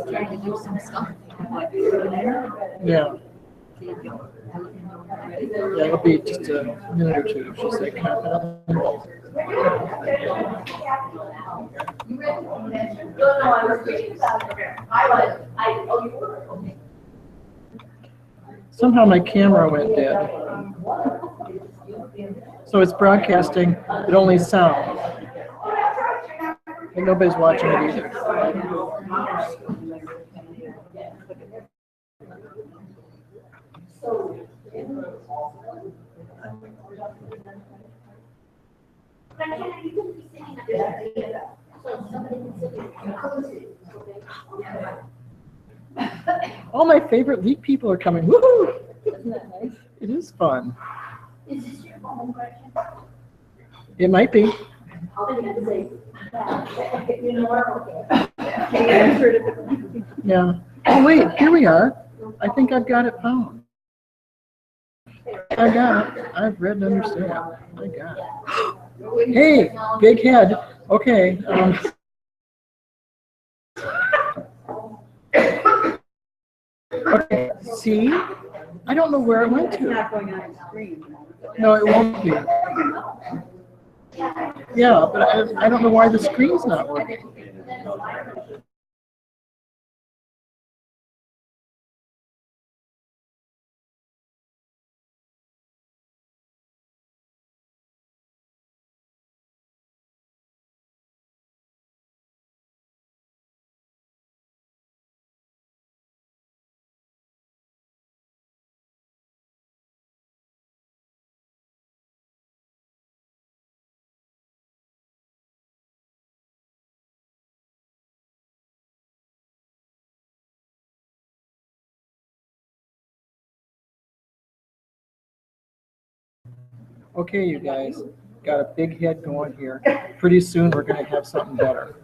Trying to do some stuff. Yeah. Yeah, it'll be just a minute or two. She'll say confidently. Somehow my camera went dead. So it's broadcasting, but only sound. And nobody's watching it either. All my favorite league people are coming. Woohoo! Isn't that nice? It is fun. Is this your phone question? It might be. Yeah. Oh wait, here we are. I think I've got it found. I got it. I've read and understand. I got it. Hey, big head. Okay. Okay. See? I don't know where it went to. Not going on the screen. No, it won't be. Yeah, but I don't know why the screen's not working. Okay, you guys, got a big head going here. Pretty soon we're going to have something better.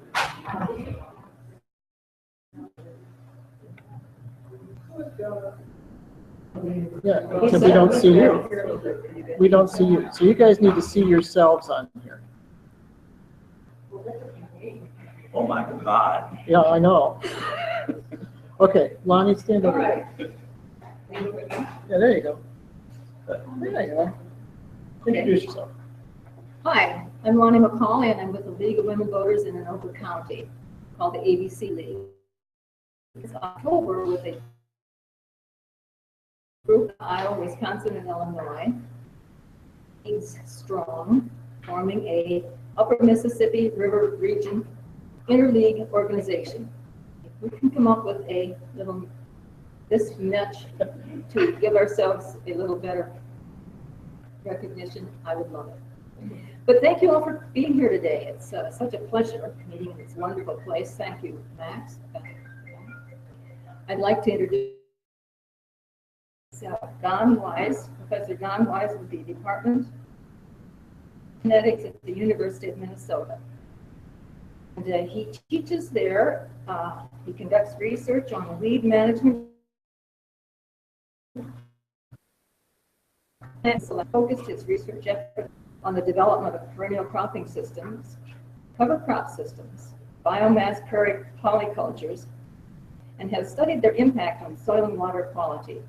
Yeah, because we don't see you. We don't see you. So you guys need to see yourselves on here. Oh my God. Yeah, I know. Okay, Lonnie, stand up. Yeah, there you go. There you go. Introduce yourself. Hi, I'm Lonnie McCauley, and I'm with the League of Women Voters in Anoka County, called the ABC League. It's October with a group in Iowa, Wisconsin, and Illinois. It's strong, forming a Upper Mississippi River Region interleague organization. If we can come up with a little this much to give ourselves a little better recognition, I would love it. But thank you all for being here today. It's such a pleasure meeting in this wonderful place. Thank you, Max. I'd like to introduce Don Wyse, Professor Don Wyse with the Department of Genetics at the University of Minnesota. And he teaches there, he conducts research on weed management and focused his research effort on the development of perennial cropping systems, cover crop systems, biomass prairie polycultures, and has studied their impact on soil and water quality.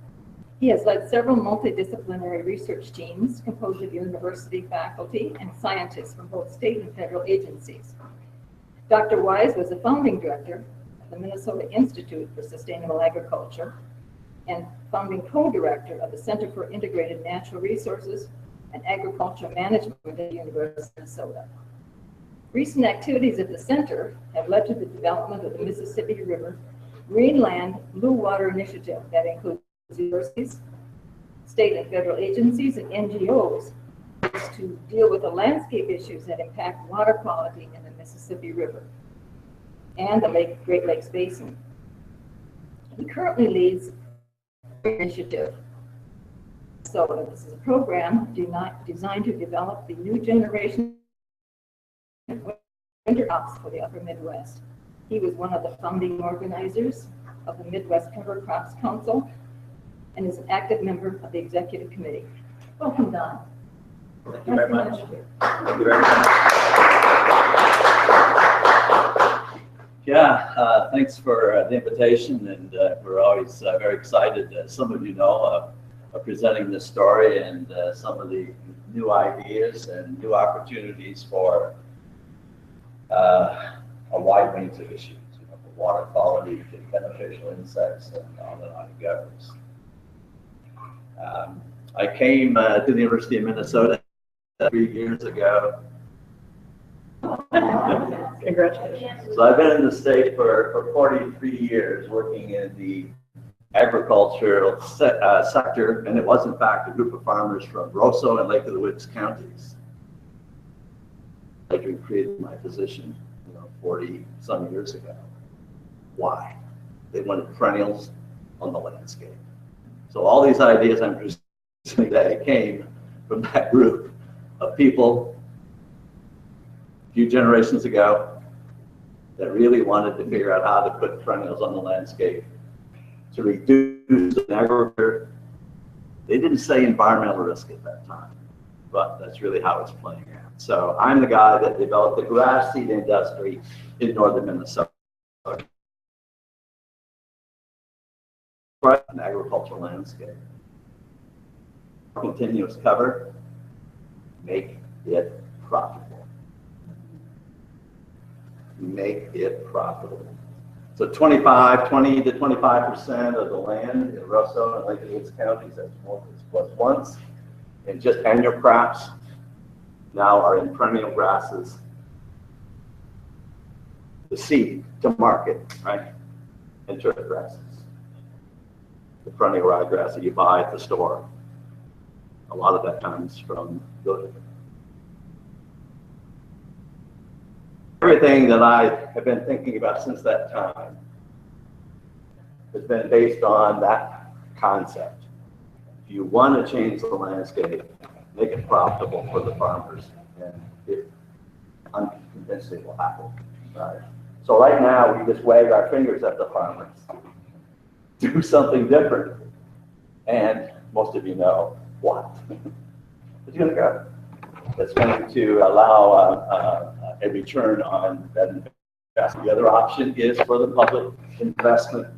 He has led several multidisciplinary research teams composed of university faculty and scientists from both state and federal agencies. Dr. Wyse was the founding director of the Minnesota Institute for Sustainable Agriculture and founding co-director of the Center for Integrated Natural Resources and Agricultural Management at the University of Minnesota. Recent activities at the center have led to the development of the Mississippi River Greenland Blue Water Initiative that includes universities, state and federal agencies, and NGOs to deal with the landscape issues that impact water quality in the Mississippi River and the Great Lakes Basin. He currently leads the initiative. So this is a program designed to develop the new generation of winter crops for the upper Midwest. He was one of the founding organizers of the Midwest Cover Crops Council and is an active member of the executive committee. Welcome, Don. Thank you very Nice to much. meet you. Thank you very much. Yeah, thanks for the invitation, and we're always very excited, as some of you know, of presenting this story and some of the new ideas and new opportunities for a wide range of issues, you know, from water quality to beneficial insects and on it goes. I came to the University of Minnesota 3 years ago. Congratulations. So I've been in the state for 43 years working in the agricultural sector, and it was in fact a group of farmers from Roseau and Lake of the Woods counties. I created my position, 40 some years ago. Why? They wanted perennials on the landscape. So all these ideas I'm presenting today came from that group of people a few generations ago that really wanted to figure out how to put perennials on the landscape to reduce agriculture. They didn't say environmental risk at that time, but that's really how it's playing out. So I'm the guy that developed the grass seed industry in northern Minnesota. An agricultural landscape. Continuous cover, make it profitable. Make it profitable. So 20 to 25% of the land in Roseau and Lake of the Woods counties, that's what it was once, and just annual crops now are in perennial grasses. The seed to market, right? And turf grasses. The perennial ryegrass that you buy at the store. A lot of that comes from the everything that I have been thinking about since that time has been based on that concept. If you want to change the landscape, make it profitable for the farmers, and I'm convinced it will happen. Right? So right now, we just wave our fingers at the farmers. Do something different. And most of you know what. It's going to go. It's going to allow a return on that investment. The other option is for the public investment.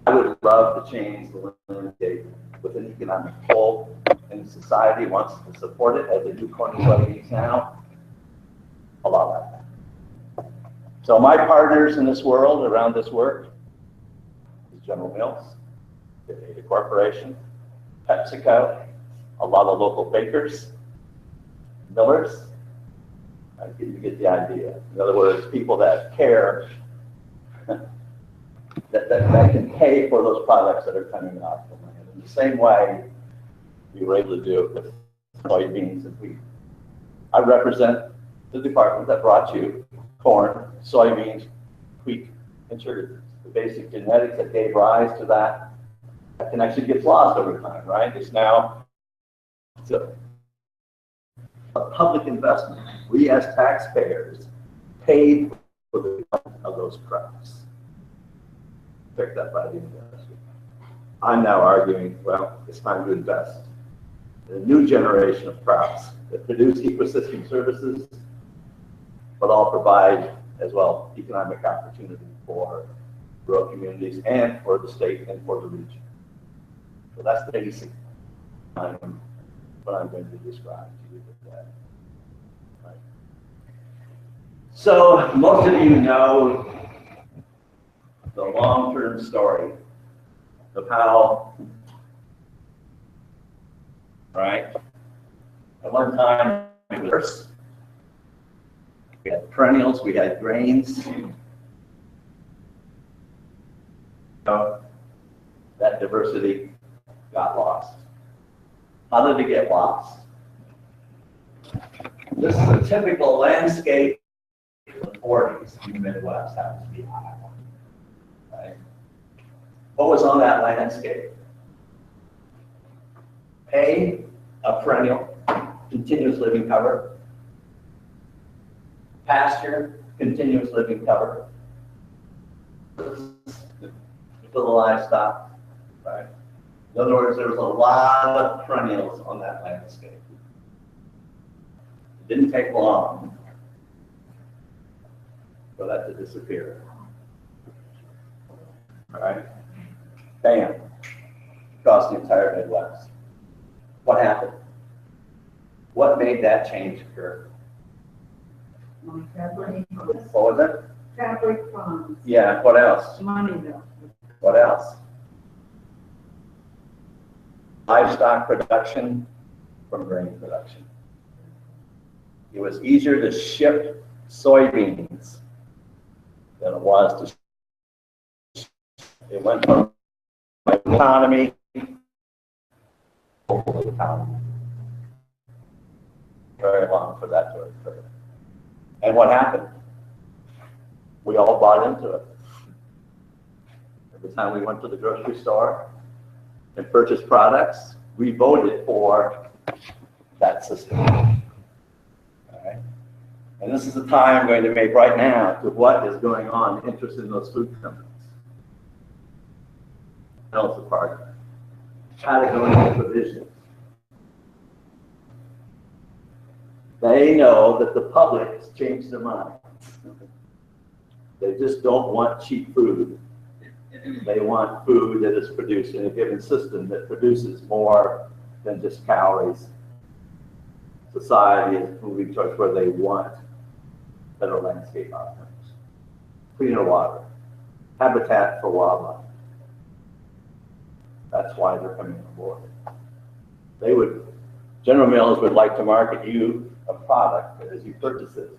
I would love to change the landscape with an economic pull, and society wants to support it as they do corn and soybeans now. A lot like that. So my partners in this world around this work is General Mills, the Data Corporation, PepsiCo, a lot of local bakers, millers. You get the idea. In other words, people that care, that can pay for those products that are coming off the land. In the same way, we were able to do it with soybeans and wheat. I represent the department that brought you corn, soybeans, wheat, and sugar. The basic genetics that gave rise to that connection gets lost over time, right? It's now a public investment. We as taxpayers paid for the development of those crops. Picked up by the industry. I'm now arguing, well, it's time to invest in a new generation of crops that produce ecosystem services, but all provide as well economic opportunity for rural communities and for the state and for the region. So that's the basic what I'm going to describe to you today. Right. So most of you know the long-term story of how right? At one time, it was worse. We had perennials, we had grains. So that diversity got lost. How did it get lost? This is a typical landscape in the 40s in the Midwest, happens to be Iowa. Right? What was on that landscape? A perennial, continuous living cover. Pasture, continuous living cover. For the livestock, right? In other words, there was a lot of perennials on that landscape. It didn't take long for that to disappear. All right? Bam, across the entire Midwest. What happened? What made that change occur? Fabric, What was it? fabric farms, Yeah, what else? money mill. What else? Livestock production from grain production. It was easier to ship soybeans than it was to. It went from economy to economy. Very long for that to occur. And what happened? We all bought into it. Every time we went to the grocery store and purchased products, we voted for that system. All right? And this is the time I'm going to make right now to what is going on, interest in those food companies. Else apart. Category provisions. They know that the public has changed their mind. They just don't want cheap food. They want food that is produced in a given system that produces more than just calories. Society is moving towards where they want better landscape outcomes, cleaner water, habitat for wildlife. That's why they're coming on board. General Mills would like to market you a product that as you purchase it,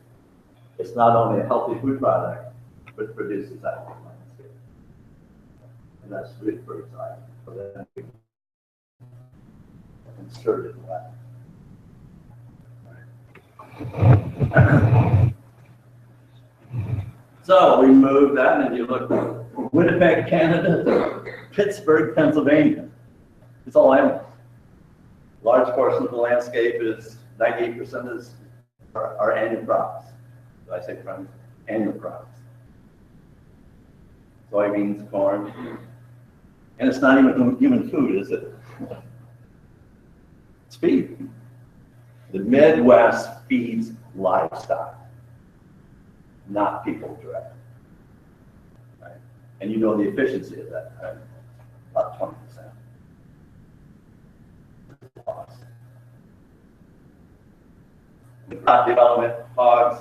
it's not only a healthy food product, but produces that landscape. And that's good for exciting. So then we insert it in that. So we moved that, and if you look from Winnipeg, Canada, to Pittsburgh, Pennsylvania, it's all animals. Large portion of the landscape is 98% are annual crops. Did I say from annual crops? Soybeans, corn, and it's not even human food, is it? It's feed. The Midwest feeds livestock, not people directly. Right? And you know the efficiency of that, right? About 20%. The crop development, hogs,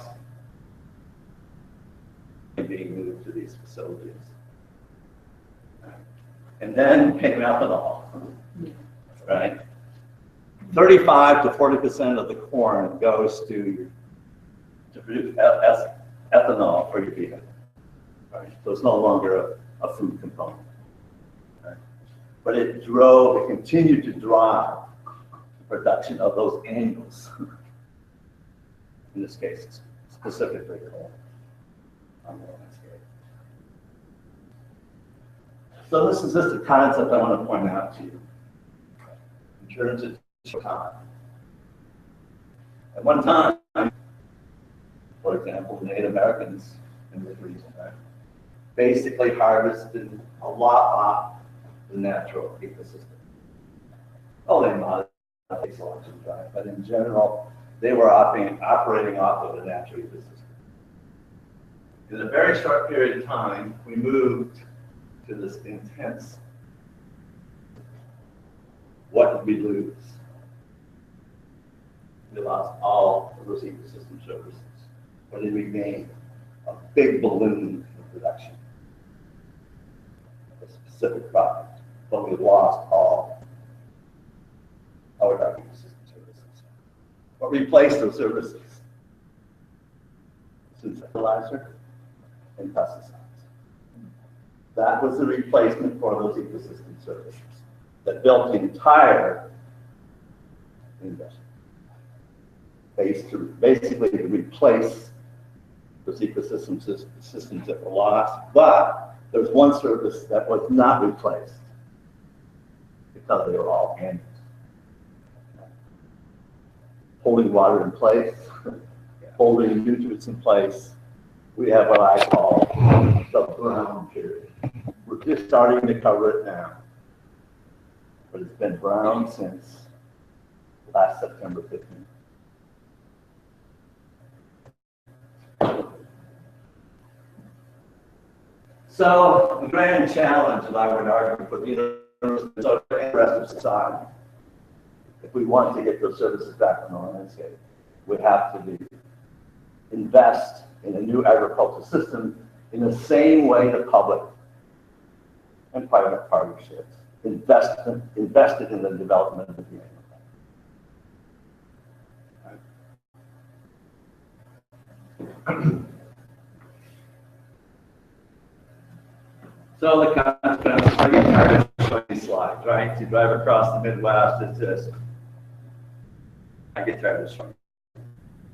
being moved to these facilities. And then came ethanol, right? 35 to 40% of the corn goes to produce ethanol for your vehicle, right? So it's no longer a food component, right? But it continued to drive the production of those annuals. In this case, specifically corn on the landscape. So this is just a concept I want to point out to you in terms of time. At one time, for example, Native Americans in this region, right, basically harvested a lot off the natural ecosystem. Oh, they modified selection, right? But in general, they were operating off of the natural ecosystem. In a very short period of time, we moved to this intense. What did we lose? We lost all of those ecosystem services. What did we gain? A big balloon in production of a specific product, but we lost all our What replaced those services? Fertilizer and pesticides. That was the replacement for those ecosystem services that built the entire industry. Basically to replace those ecosystem systems that were lost, but there was one service that was not replaced because they were all annuals. Holding water in place, holding nutrients in place. We have what I call the brown period. We're just starting to cover it now, but it's been brown since last September 15th. So the grand challenge that I would argue for the university and the rest of society, if we want to get those services back on the landscape, we have to invest in a new agricultural system in the same way the public and private partnerships invested in the development of the animal. So the consequences, I get tired of showing these slides, right? You drive across the Midwest, it's just, I get tired of showing.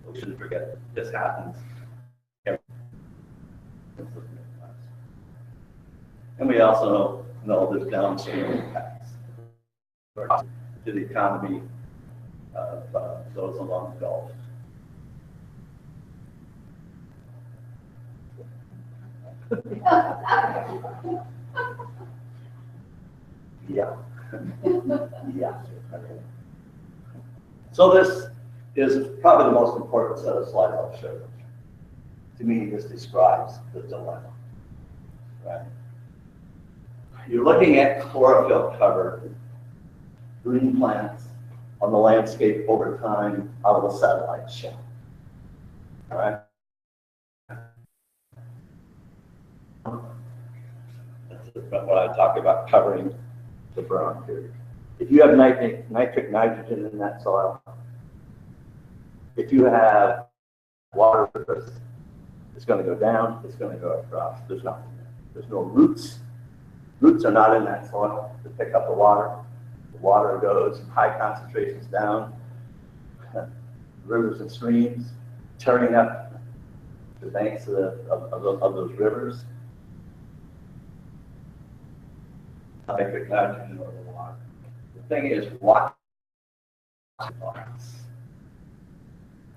We shouldn't forget it. This happens. And we also know there's downstream impacts to the economy of those along the Gulf. Yeah. Yeah. Okay. So this is probably the most important set of slides I'll show you. To me, this describes the dilemma. Right? You're looking at chlorophyll covered green plants on the landscape over time out of a satellite shell. All right. That's what I talk about covering the brown period. If you have nitric nitrogen in that soil, if you have water, it's going to go down, it's going to go across. There's nothing there. There's no roots. Roots are not in that soil to pick up the water. The water goes high concentrations down, rivers and streams, tearing up the banks of those rivers. Nitric nitrogen or the water. The thing is, what?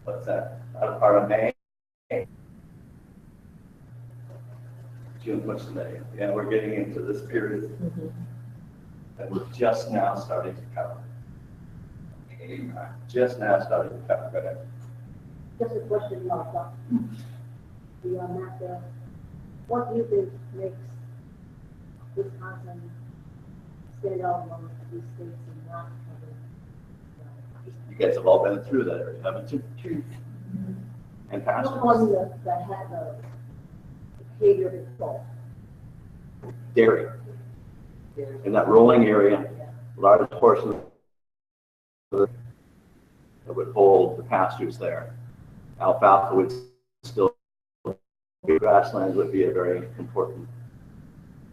What's that? Not a part of May. June, what's the day? Yeah, we're getting into this period that we're just now starting to cover. Just now starting to cover. Go ahead. Just a question, Martha. Beyond that, what do you think makes Wisconsin stand out among these states and not cover? You guys have all been through that area, haven't you? And past Not one that had the behavior control. dairy. In that rolling area, large portion that would hold the pastures there. Alfalfa would still, grasslands would be a very important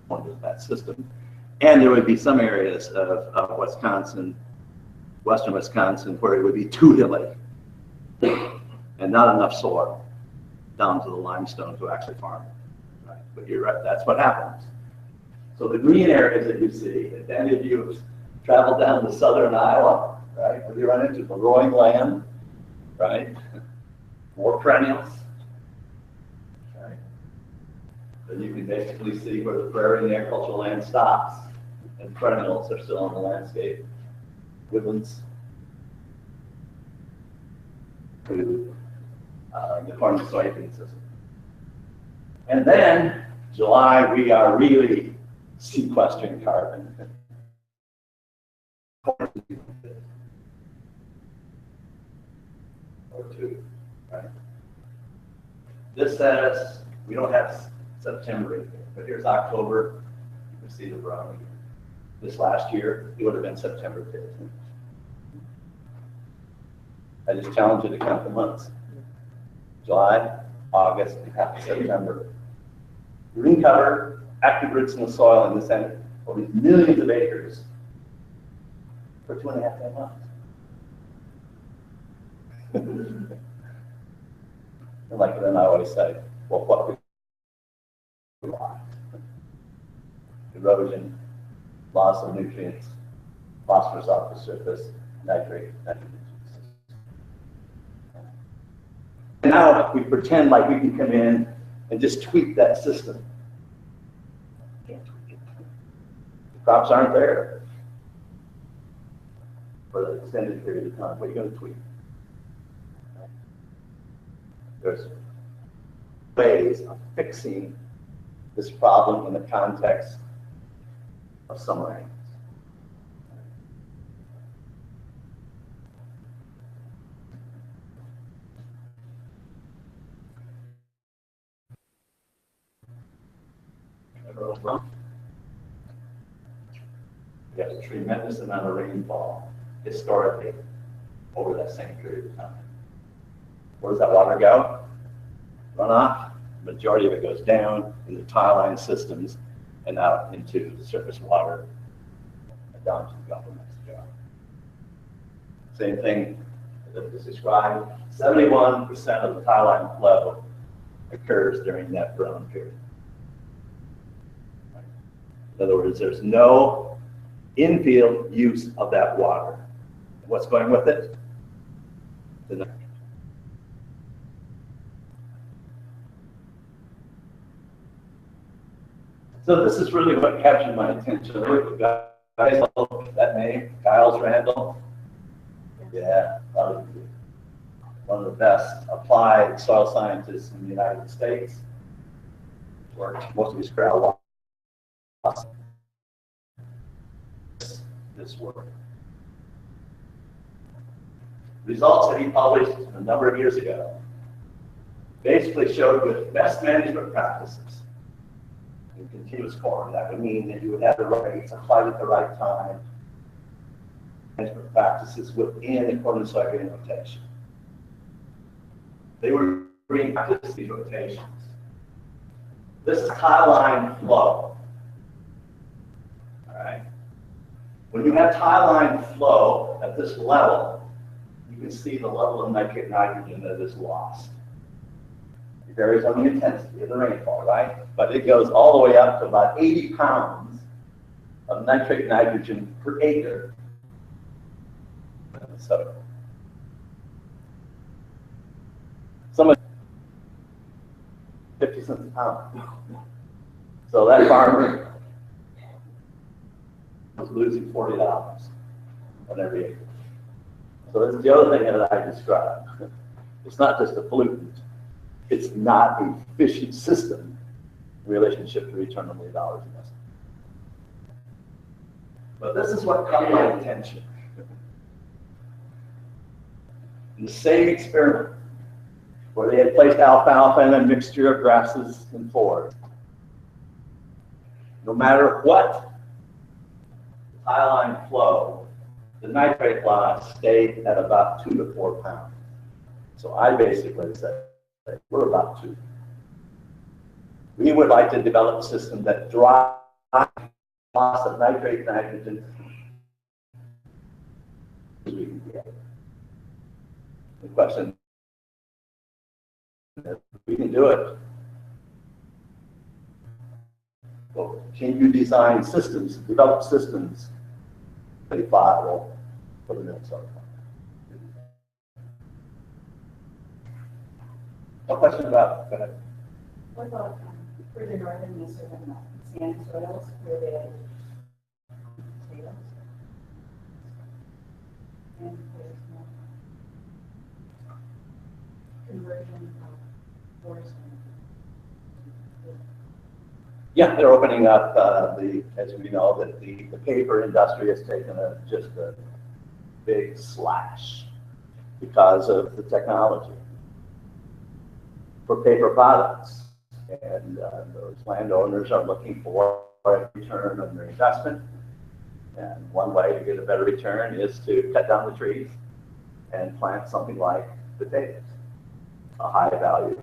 one of that system. And there would be some areas of Wisconsin, western Wisconsin, where it would be too hilly and not enough soil down to the limestone to actually farm it. Right? But you're right, that's what happens. So the green areas that you see, if any of you have traveled down to southern Iowa, right, where you run into the rolling land, right, more perennials, right, then you can basically see where the prairie and the agricultural land stops, and perennials are still on the landscape. Woodlands, to the corn and soybean system. And then, July, we are really sequestering carbon. Or two, right? This says, we don't have September in here, but here's October. You can see the brown again. This last year, it would have been September 15th. I just challenge you to count the months. July, August, September. Green cover, active roots in the soil in the center, over these millions of acres for 2.5 months. And like then I always say, well, what could we want? Erosion, loss of nutrients, phosphorus off the surface, nitrate. And now we pretend like we can come in and just tweak that system. Can't tweak it. The crops aren't there for an extended period of time. What are you going to tweak? There's ways of fixing this problem in the context of summer rains. We have a tremendous amount of rainfall historically over that same period of time. Where does that water go? Runoff. The majority of it goes down into tile line systems and out into the surface water and down to the Gulf of Mexico. Same thing that was described. 71% of the tile line flow occurs during that brown period. In other words, there's no in-field use of that water. What's going with it? The nitrogen. So this is really what captured my attention. Guys, that name, Giles Randall. Yeah, probably one of the best applied soil scientists in the United States. Worked most of his career this work. Results that he published a number of years ago basically showed with best management practices in continuous corn, that would mean that you would have the rates applied at the right time, management practices within the corn and soybean rotation. They were being practiced these rotations. This is tile line flow. All right. When you have tile line flow at this level, you can see the level of nitrate nitrogen that is lost. It varies on the intensity of the rainfall, right? But it goes all the way up to about 80 pounds of nitrate nitrogen per acre. So, some 50 cents a pound. So that farmer was losing $40 on every acre. So that's the other thing that I described. It's not just a pollutant. It's not an efficient system in relationship to return on the dollars invested. But this is what caught my attention. In the same experiment, where they had placed alfalfa in a mixture of grasses and forage, no matter what tile line flow, the nitrate loss stayed at about 2 to 4 pounds. So I basically said, we're about 2. We would like to develop a system that drives loss of nitrate nitrogen as we can get. The question is, we can do it. Well, can you design systems, develop systems that are viable for the mill cycle? No question about, go ahead. What about further north in Minnesota, sand soils where they have potatoes? And there's no conversion of forest. Yeah, they're opening up as we know, that the paper industry has taken just a big slash because of the technology for paper products. And those landowners are looking for a return on their investment. And one way to get a better return is to cut down the trees and plant something like potatoes, a high value.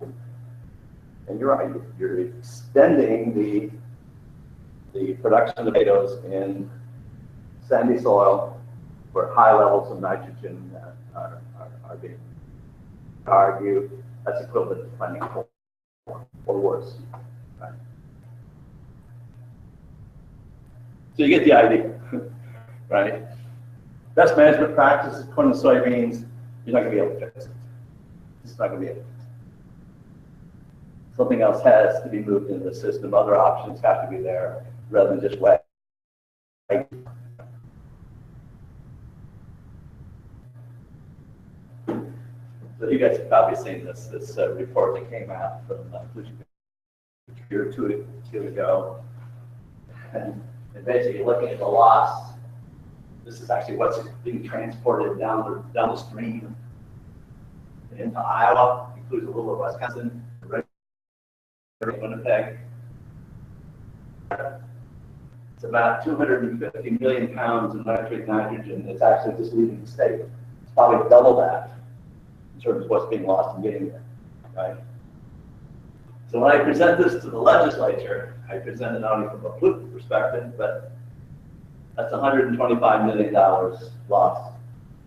And you're right, you're extending the production of potatoes in sandy soil where high levels of nitrogen are being argued. That's equivalent to planting corn or worse. Right? So you get the idea, right? Best management practices, corn and soybeans, you're not going to be able to fix it. It's not going to be able to fix it. Something else has to be moved into the system. Other options have to be there rather than just wet. So you guys have probably seen this report that came out from a year or two ago. And basically looking at the loss, this is actually what's being transported down the stream into Iowa, includes a little of Wisconsin, Winnipeg. It's about 250 million pounds of nitrate nitrogen that's actually just leaving the state. It's probably double that in terms of what's being lost in getting there, right? So when I present this to the legislature, I present it not only from a political perspective, but that's $125 million lost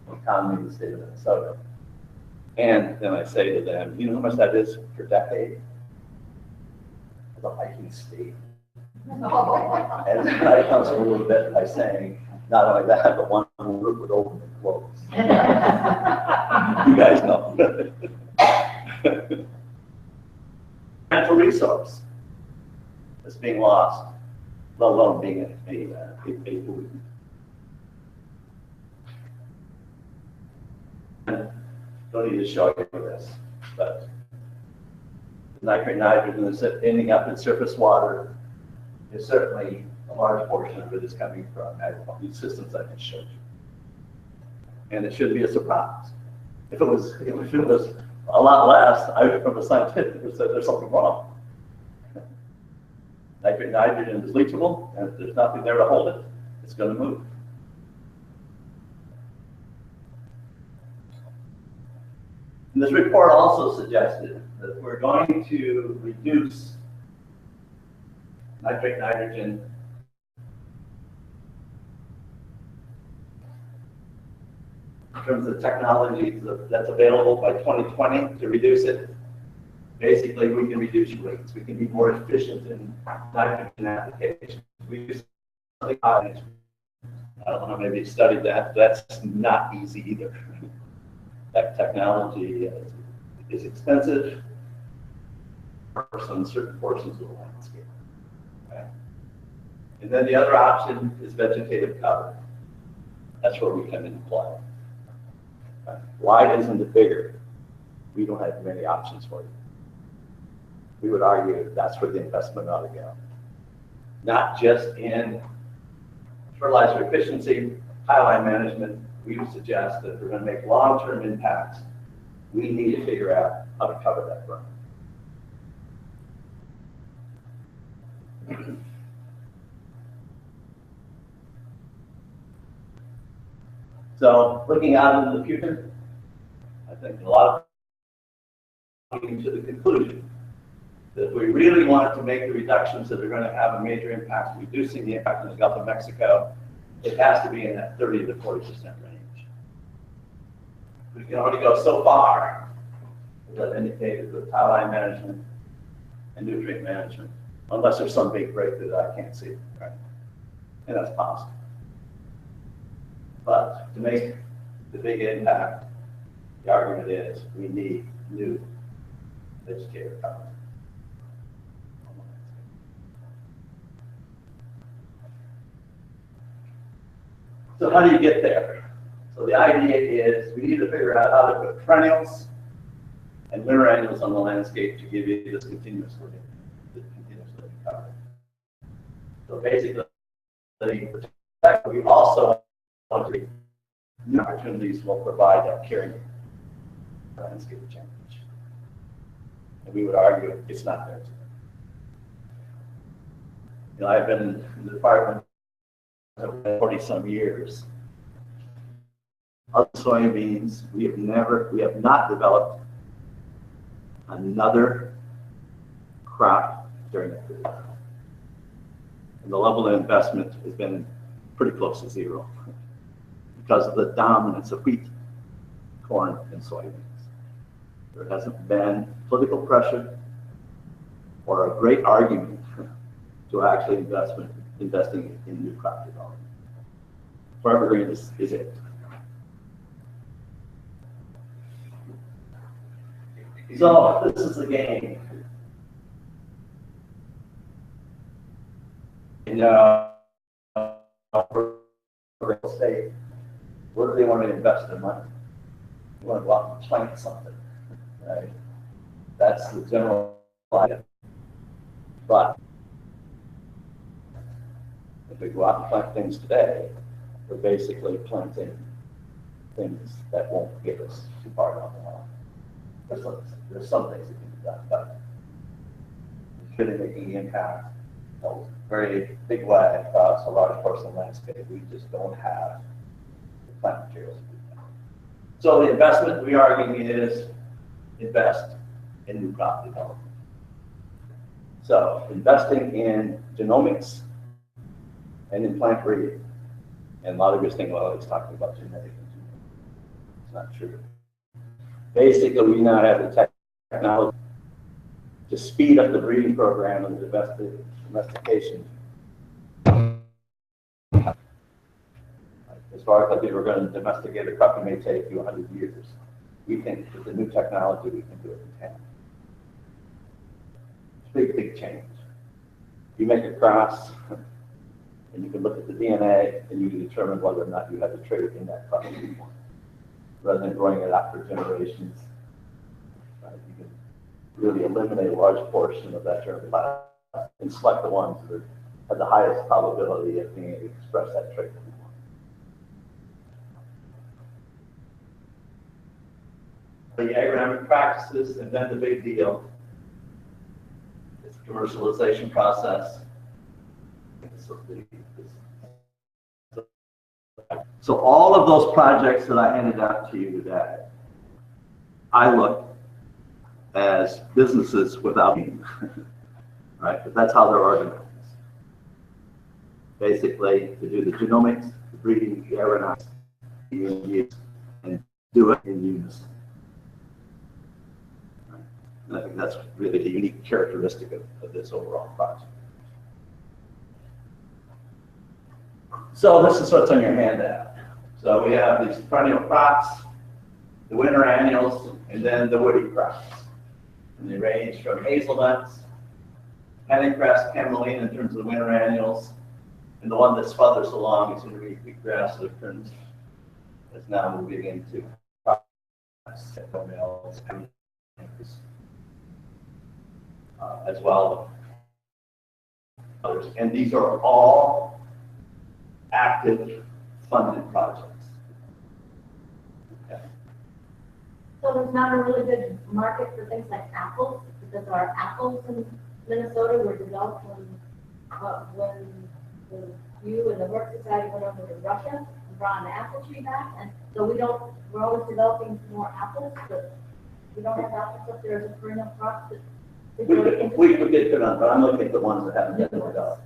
in the economy of the state of Minnesota. And then I say to them, you know how much that is per decade? The hiking state. And I counsel a little bit by saying, not only that, but one roof with open clothes. You guys know. Natural resource that's being lost, let alone being a pollutant. Don't need to show you this, but the nitrate nitrogen that's ending up in surface water is certainly a large portion of it is coming from agricultural these systems I just showed you. And it shouldn't be a surprise. If it was a lot less, I would, from a scientific perspective, there's something wrong. Nitrate nitrogen is leachable, and if there's nothing there to hold it, it's going to move. And this report also suggested that we're going to reduce nitrate nitrogen in terms of technology that's available by 2020 to reduce it. Basically, we can reduce rates. We can be more efficient in nitrogen application. We use something I don't know, maybe you studied that. That's not easy either. That technology is expensive for certain portions of the landscape. Okay. And then the other option is vegetative cover. That's where we come into play. Okay. Why isn't it bigger? We don't have many options for you. We would argue that's where the investment ought to go. Not just in fertilizer efficiency, highline management. We would suggest that if we're going to make long-term impacts, we need to figure out how to cover that ground. So looking out into the future, I think a lot of coming to the conclusion that if we really want to make the reductions that are going to have a major impact, reducing the impact in the Gulf of Mexico, it has to be in that 30 to 40% range. We can only go so far, as I've indicated, with highline management and nutrient management, unless there's some big breakthrough that I can't see, right? And that's possible. But to make the big impact, the argument is we need new vegetative cover. So how do you get there? So the idea is we need to figure out how to put perennials and winter annuals on the landscape to give you this continuous living cover. So basically, we also want to new opportunities will provide that carrying landscape change. And we would argue it's not there today. You know, I've been in the department for 40-some years. other soybeans. We have not developed another crop during that period. And the level of investment has been pretty close to zero because of the dominance of wheat, corn, and soybeans. There hasn't been political pressure or a great argument to actually investing in new crop development. Forever Green is it. So this is the game. And for real estate, where do they want to invest their money? You want to go out and plant something, right? That's the general idea. But if we go out and plant things today, we're basically planting things that won't get us too far down the line. There's some things that can be done, but it's really making the impact a very big way across a large portion of the landscape. We just don't have the plant materials to do that. So the investment we are arguing is invest in new crop development. So investing in genomics and in plant breeding. And a lot of you think, well, he's talking about genetic engineering. It's not true. Basically, we now have the technology to speed up the breeding program and the domestication. As far as if we're going to domesticate a crop, it may take a few 100 years. We think with the new technology, we can do it in 10. It's a big, big change. You make a cross, and you can look at the DNA, and you can determine whether or not you have the trait in that crop anymore. Rather than growing it out for generations, right? You can really eliminate a large portion of that germplasm and select the ones that have the highest probability of being able to express that trait anymore. The agronomic practices, and then the big deal is the commercialization process. So all of those projects that I handed out to you today, I look as businesses without meaning, right? But that's how they're organized. Basically, to do the genomics, the breeding, the aeronautics, and do it in unison. Right? And I think that's really the unique characteristic of this overall project. So this is what's on your handout. So we have these perennial crops, the winter annuals, and then the woody crops. And they range from hazelnuts, pennycress, camelina in terms of the winter annuals, and the one that's furthest along is going to be wheatgrass lupins, that's now moving into crops, as well. And these are all active funded projects. Okay. So there's not a really good market for things like apples, because our apples in Minnesota were developed when you and the Work Society went over to Russia and brought an apple tree back, and so we're always developing more apples, but we don't have apples up there as a perennial crop. We could get to them, but I'm looking at the ones that haven't been developed.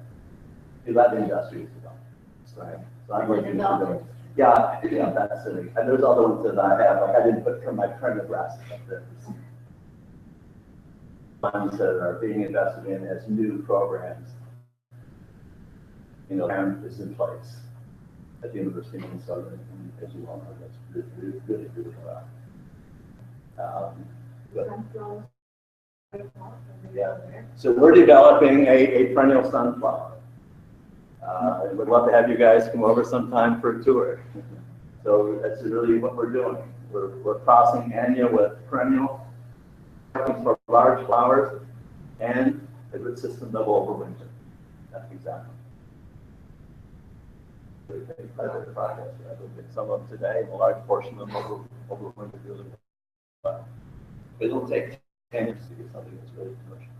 You let the industry develop. Right. So I'm looking at them. Yeah, that's it. And there's other ones that I have, like I didn't put from my perennial grasses up there. Ones that are being invested in as new programs. You know, and is in place at the University of Minnesota, and as you all know, that's really well. Yeah. So we're developing a perennial sunflower. And we'd love to have you guys come over sometime for a tour. So that's really what we're doing. We're crossing annual with perennial for large flowers and a root system that will overwinter. That's exactly. Projects. I looked at some of them today, and a large portion of them overwinter really well. It'll take 10 years to get something that's really commercial.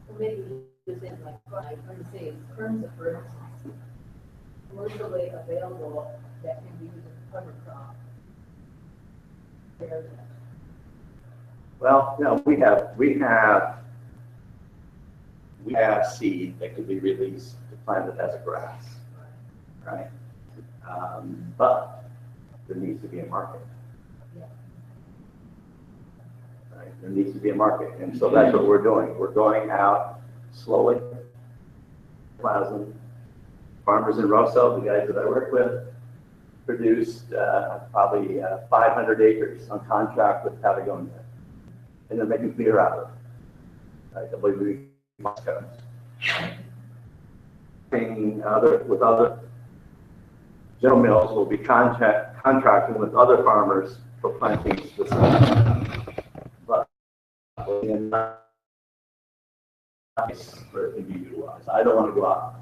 So maybe this is like what I'm trying to say, in terms of, for instance, commercially available that can be used as a cover crop. there? Well, no, we have seed that could be released to plant it as a grass, right? But there needs to be a market. Right? There needs to be a market, and so that's what we're doing. We're going out slowly. Farmers in Rosso, the guys that I work with, produced probably 500 acres on contract with Patagonia, and they're making beer out of it. Right? LWV Moscow. With other General Mills will be contracting with other farmers for planting specific. But in where it can be utilized. I don't want to go out.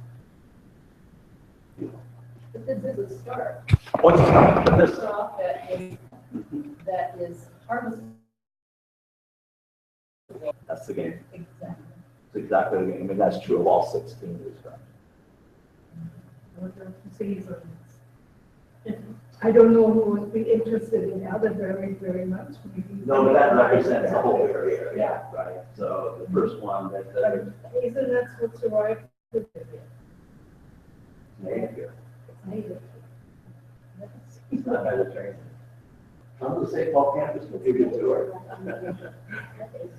But this is a start. What's this? Crop that is harvested. That's the game. Exactly. It's exactly the game. I mean, that's true of all 16 years. I don't know who would be interested in the other very, very much. Maybe No, but that represents the whole area. Yeah. Right. So the first one that isn't that what's arrived? native here. Native. It's not Mediterranean. Come to the St. Paul campus, we'll give you a tour.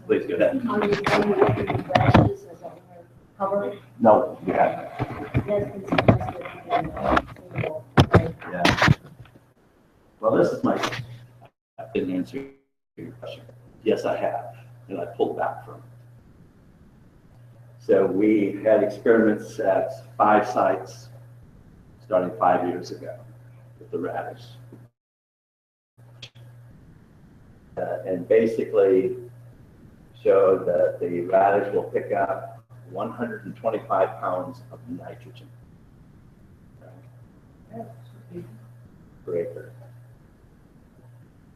Please go ahead. On the branches as a cover, No, you have. that's been suggested in, Yeah. Well, this is I didn't answer your question. Yes, I have, and I pulled back from it. So we had experiments at 5 sites starting 5 years ago with the radish. And basically showed that the radish will pick up 125 pounds of nitrogen per acre.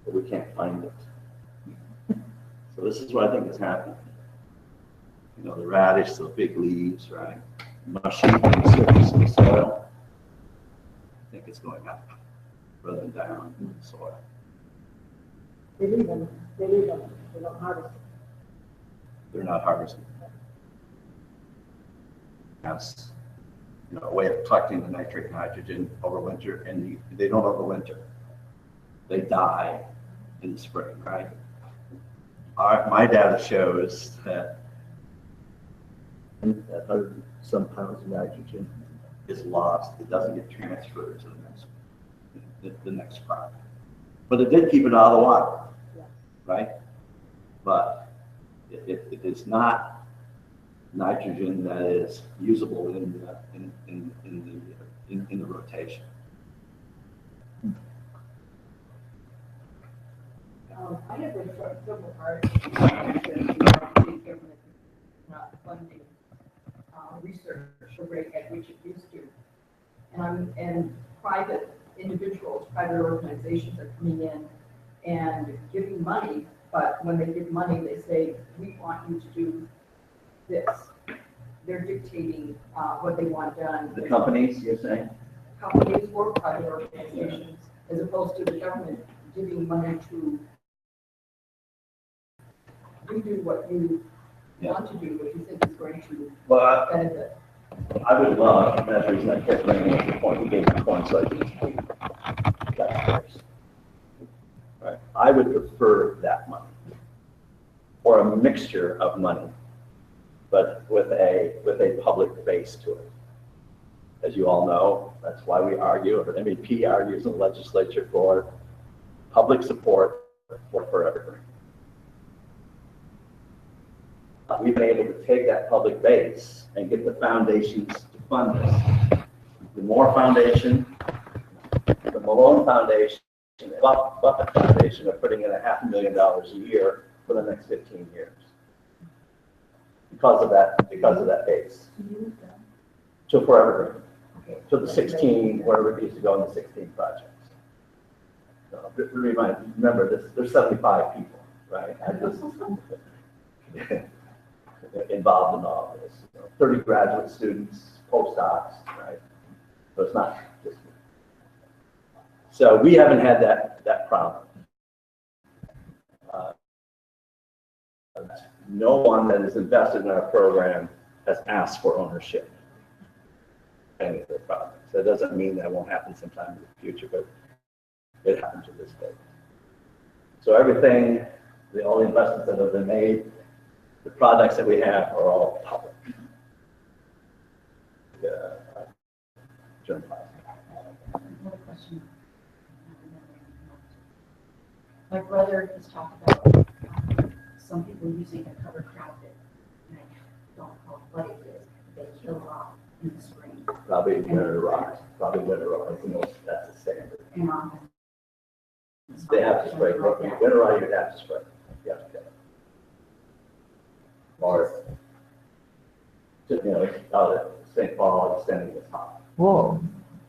But we can't find it. So this is what I think is happening. You know, the radish, the big leaves, right? Mushy on the surface of the soil. I think it's going up rather than down in the soil. they leave them, they don't harvest them. They're not harvesting. That's, you know, a way of collecting the nitrate nitrogen over winter, and they don't overwinter. They die in the spring, right? My data shows that 100 some pounds of nitrogen is lost. It doesn't get transferred to the next crop. But it did keep it out of the water, right? But it is not nitrogen that is usable in the rotation. I have read several articles not funding research the rate at which it used to. And private individuals, private organizations are coming in and giving money, but when they give money, they say, we want you to do this. They're dictating what they want done. The companies, you're saying? Companies or private organizations, as opposed to the government giving money to do what you want to do, what you think is going to Well, benefit. I would love, and that's the reason I kept bringing up the point, we gave the point, so I can that first. Right. I would prefer that money, or a mixture of money, but with a public base to it. As you all know, that's why we argue, or MEP argues in the legislature for public support for everything. We've been able to take that public base and get the foundations to fund this. The Moore Foundation, the Malone Foundation, and the Buffett Foundation are putting in $500,000 a year for the next 15 years. Because of that base. So for everything. So the 16, wherever it needs to go in the 16 projects. So, remember, there's 75 people, right? Involved in all of this. 30 graduate students, postdocs, right? So it's not just me. So we haven't had that problem. No one that is invested in our program has asked for ownership of any of their products. That doesn't mean that won't happen sometime in the future, but it happened to this day. So everything, all the investments that have been made, the products that we have are all public. Another question. My brother has talked about some people using a cover crop that, and I don't know what it is, they kill off in the spring. Probably winter rot. Probably winter rot. You know, that's the standard. And They have to spray. Winter rot, you'd have to spray. You have to kill it. Or, you know, out at St. Paul, extending its hop. Whoa.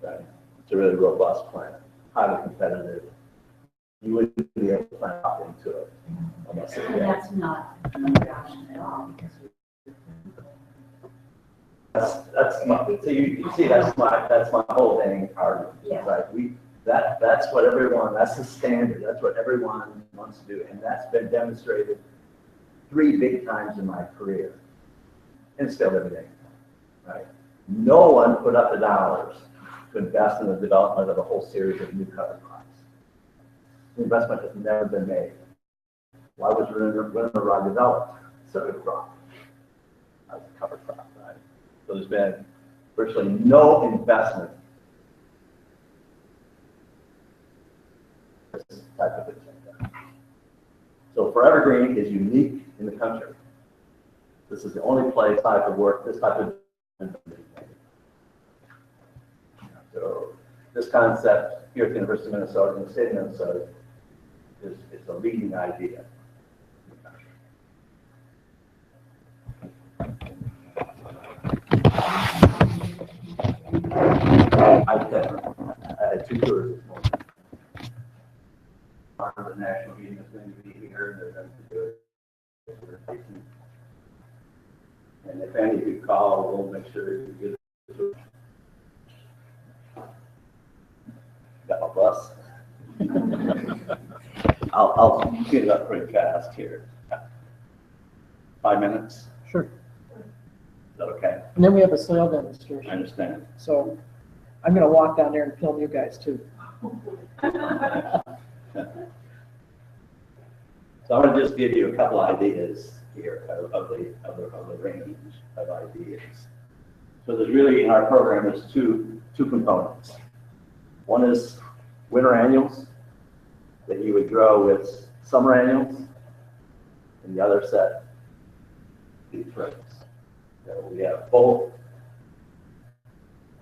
Right? It's a really robust plant, highly competitive. You wouldn't be able to plant hop into it unless it and was. that's not a good option at all because That's my, so you see, that's my whole thing argument. Yeah. Right? That's what everyone, that's the standard, that's what everyone wants to do. And that's been demonstrated 3 big times in my career. And still every day, right? No one put up the dollars to invest in the development of a whole series of new cover crops. The investment has never been made. Why was winter rot developed? So a crop, as a cover crop, right? So there's been virtually no investment in this type of thing. So Forever Green is unique in the country. This is the only place type of work, this type of. So this concept here at the University of Minnesota, in the state of Minnesota, is a leading idea. I had 2 tours this morning. Part of the national meeting is going to be here, and they're going to do it. And if any of you call, we'll make sure you get it. Got my bus. I'll get it up pretty fast here. 5 minutes, Sure. is that okay? And then we have a soil I demonstration. understand. So I'm gonna walk down there and film you guys too. So I'm going to just give you a couple ideas here of the range of ideas. So there's really, in our program, there's two components. One is winter annuals that you would grow with summer annuals, and the other set the trims. So we have both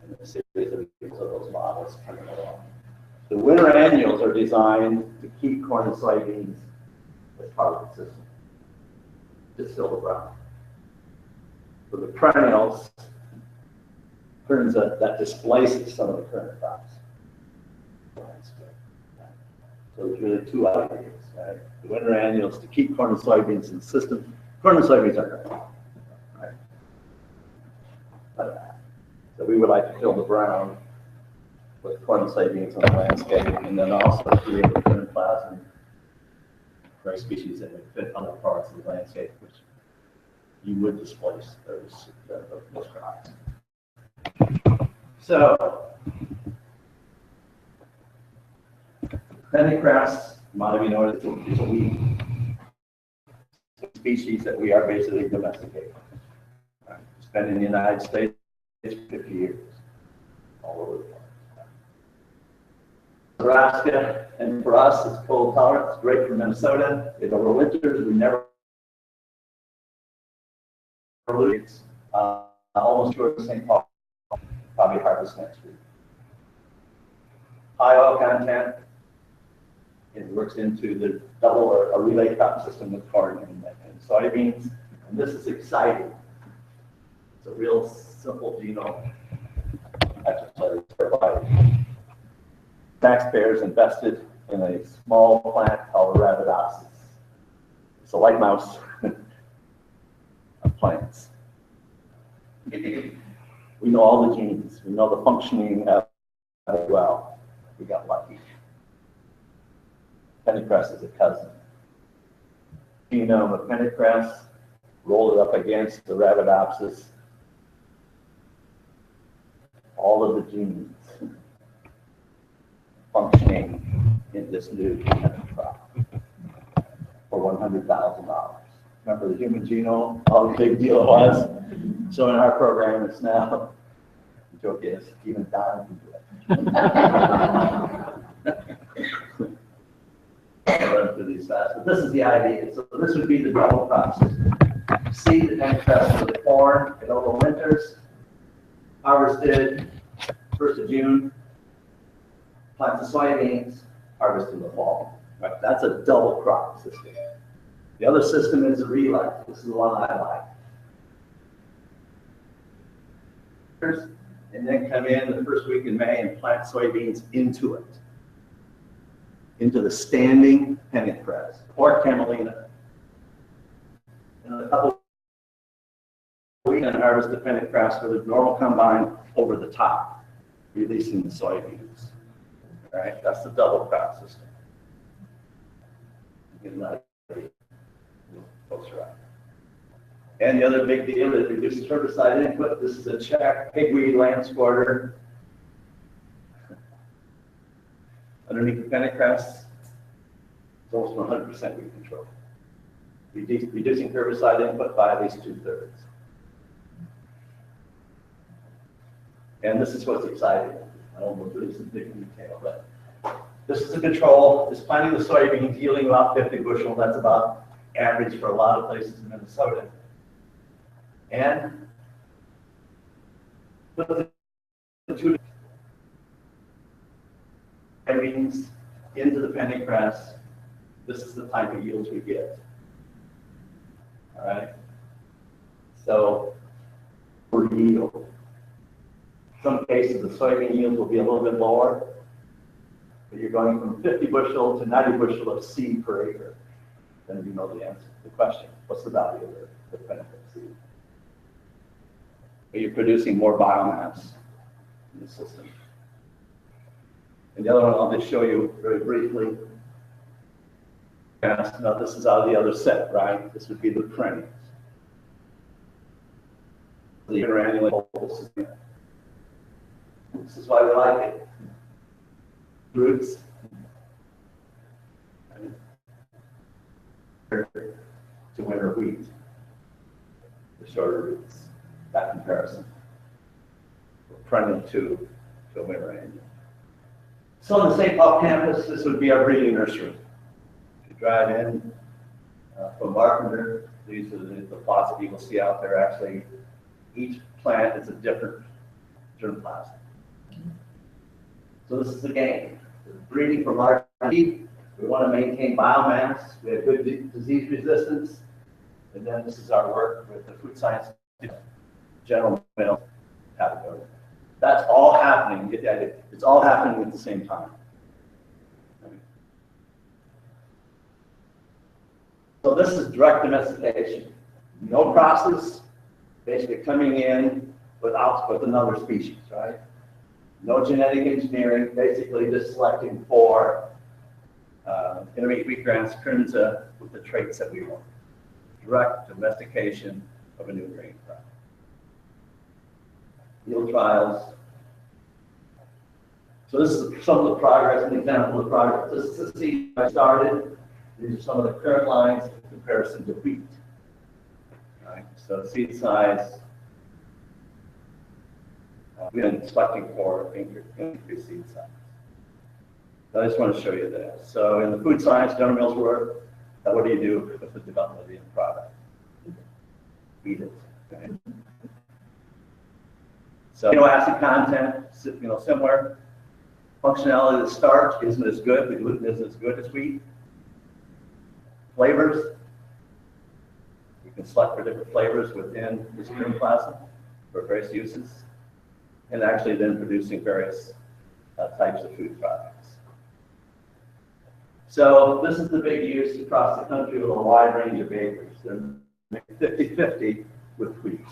in a series of those models coming along. The winter annuals are designed to keep corn and soybeans as part of the system, just still the ground. For the perennials, turns that displaces some of the current crops. So there's really 2 ideas, right? The winter annuals to keep corn and soybeans in the system. Corn and soybeans are great, right? So we would like to fill the ground with corn and soybeans on the landscape, and then also create a germplasm for species that would fit other parts of the landscape, which you would displace those crops. So, pennycress, you might have noticed, is a weed species that we are basically domesticating. It's been in the United States for 50 years, all over the place. Nebraska, and for us, it's cold tolerant. It's great for Minnesota. It's over winters. We never it's almost towards St. Paul. Probably harvest next week. High oil content. It works into the double or a relay crop system with corn and soybeans. And this is exciting. It's a real simple genome exercise whereby taxpayers invested in a small plant called Arabidopsis. It's a white mouse of plants. We know all the genes. We know the functioning as well. We got lucky. Pennycress is a cousin. genome of pennycress, rolled it up against the Arabidopsis. All of the genes functioning in this new genetic crop for $100,000. Remember the human genome, how big deal it was? So in our program, it's now, the joke is, even Don can do it. I'll run through these fast, but this is the idea. So this would be the double crop system. Seed the pennycress for the corn in overwinters, harvested 1st of June, plant the soybeans, harvest in the fall. Right? That's a double crop system. The other system is a relay. This is the one I like. And then come in the first week in May and plant soybeans into it, into the standing pennycress or camelina. And a couple we can harvest the pennycress with a normal combine over the top, releasing the soybeans. All right, that's the double crop system. Folks are right. And the other big deal is reducing herbicide input. This is a Czech pigweed land squatter. Underneath the pennycress, it's almost 100% weed control. Reducing herbicide input by at least 2/3. And this is what's exciting. I don't know if this is big detail, but this is the control. It's planting the soybeans, yielding about 50 bushel. That's about average for a lot of places in Minnesota. And put the two soybeans into the pennycress. This is the type of yields we get. All right. So for yield, some cases the soybean yields will be a little bit lower, but you're going from 50 bushel to 90 bushel of seed per acre. Then you know the answer to the question: what's the value of the benefit seed? But you're producing more biomass in the system. And the other one I'll just show you very briefly. Now this is out of the other set, right? This would be the perennials. The granulate system. This is why we like it. Roots. To winter wheat. The shorter roots. That comparison. Perennial to a winter annual. So on the St. Paul campus, this would be our breeding nursery. You drive in from Barkender, these are the plots that you will see out there. Actually, each plant is a different germplasm. So this is the game. Breeding from large seed. We want to maintain biomass. We have good disease resistance. And then this is our work with the food science general middle category. That's all happening. Get the idea. It's all happening at the same time. So this is direct domestication. No process, basically coming in with another species, right? No genetic engineering, basically just selecting for intermediate wheatgrass Kernza with the traits that we want. Direct domestication of a new grain crop. Yield trials. So this is some of the progress, an example of progress. This is the seed I started. These are some of the current lines in comparison to wheat. Right? So seed size. We've been selecting for increased seed size. So I just want to show you this. So in the food science, General Mills work, what do you do with the development of the end product? Eat it. Okay? So amino acid content, similar. Functionality of the starch isn't as good. The gluten isn't as good as wheat. Flavors. You can select for different flavors within this germplasm for various uses. And actually then producing various types of food products. So this is the big use across the country with a wide range of acres. They're 50-50 with wheat.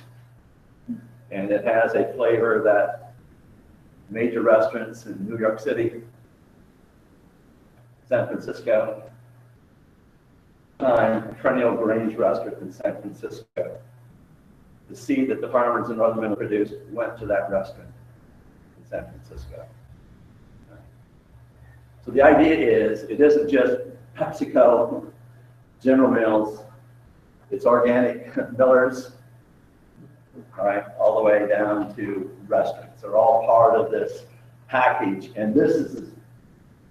And it has a flavor that major restaurants in New York City, San Francisco, time perennial grains restaurant in San Francisco. The seed that the farmers in northern Minnesota produced went to that restaurant in San Francisco. So the idea is, it isn't just PepsiCo, General Mills, it's organic millers, all right, all the way down to restaurants. They're all part of this package, and this is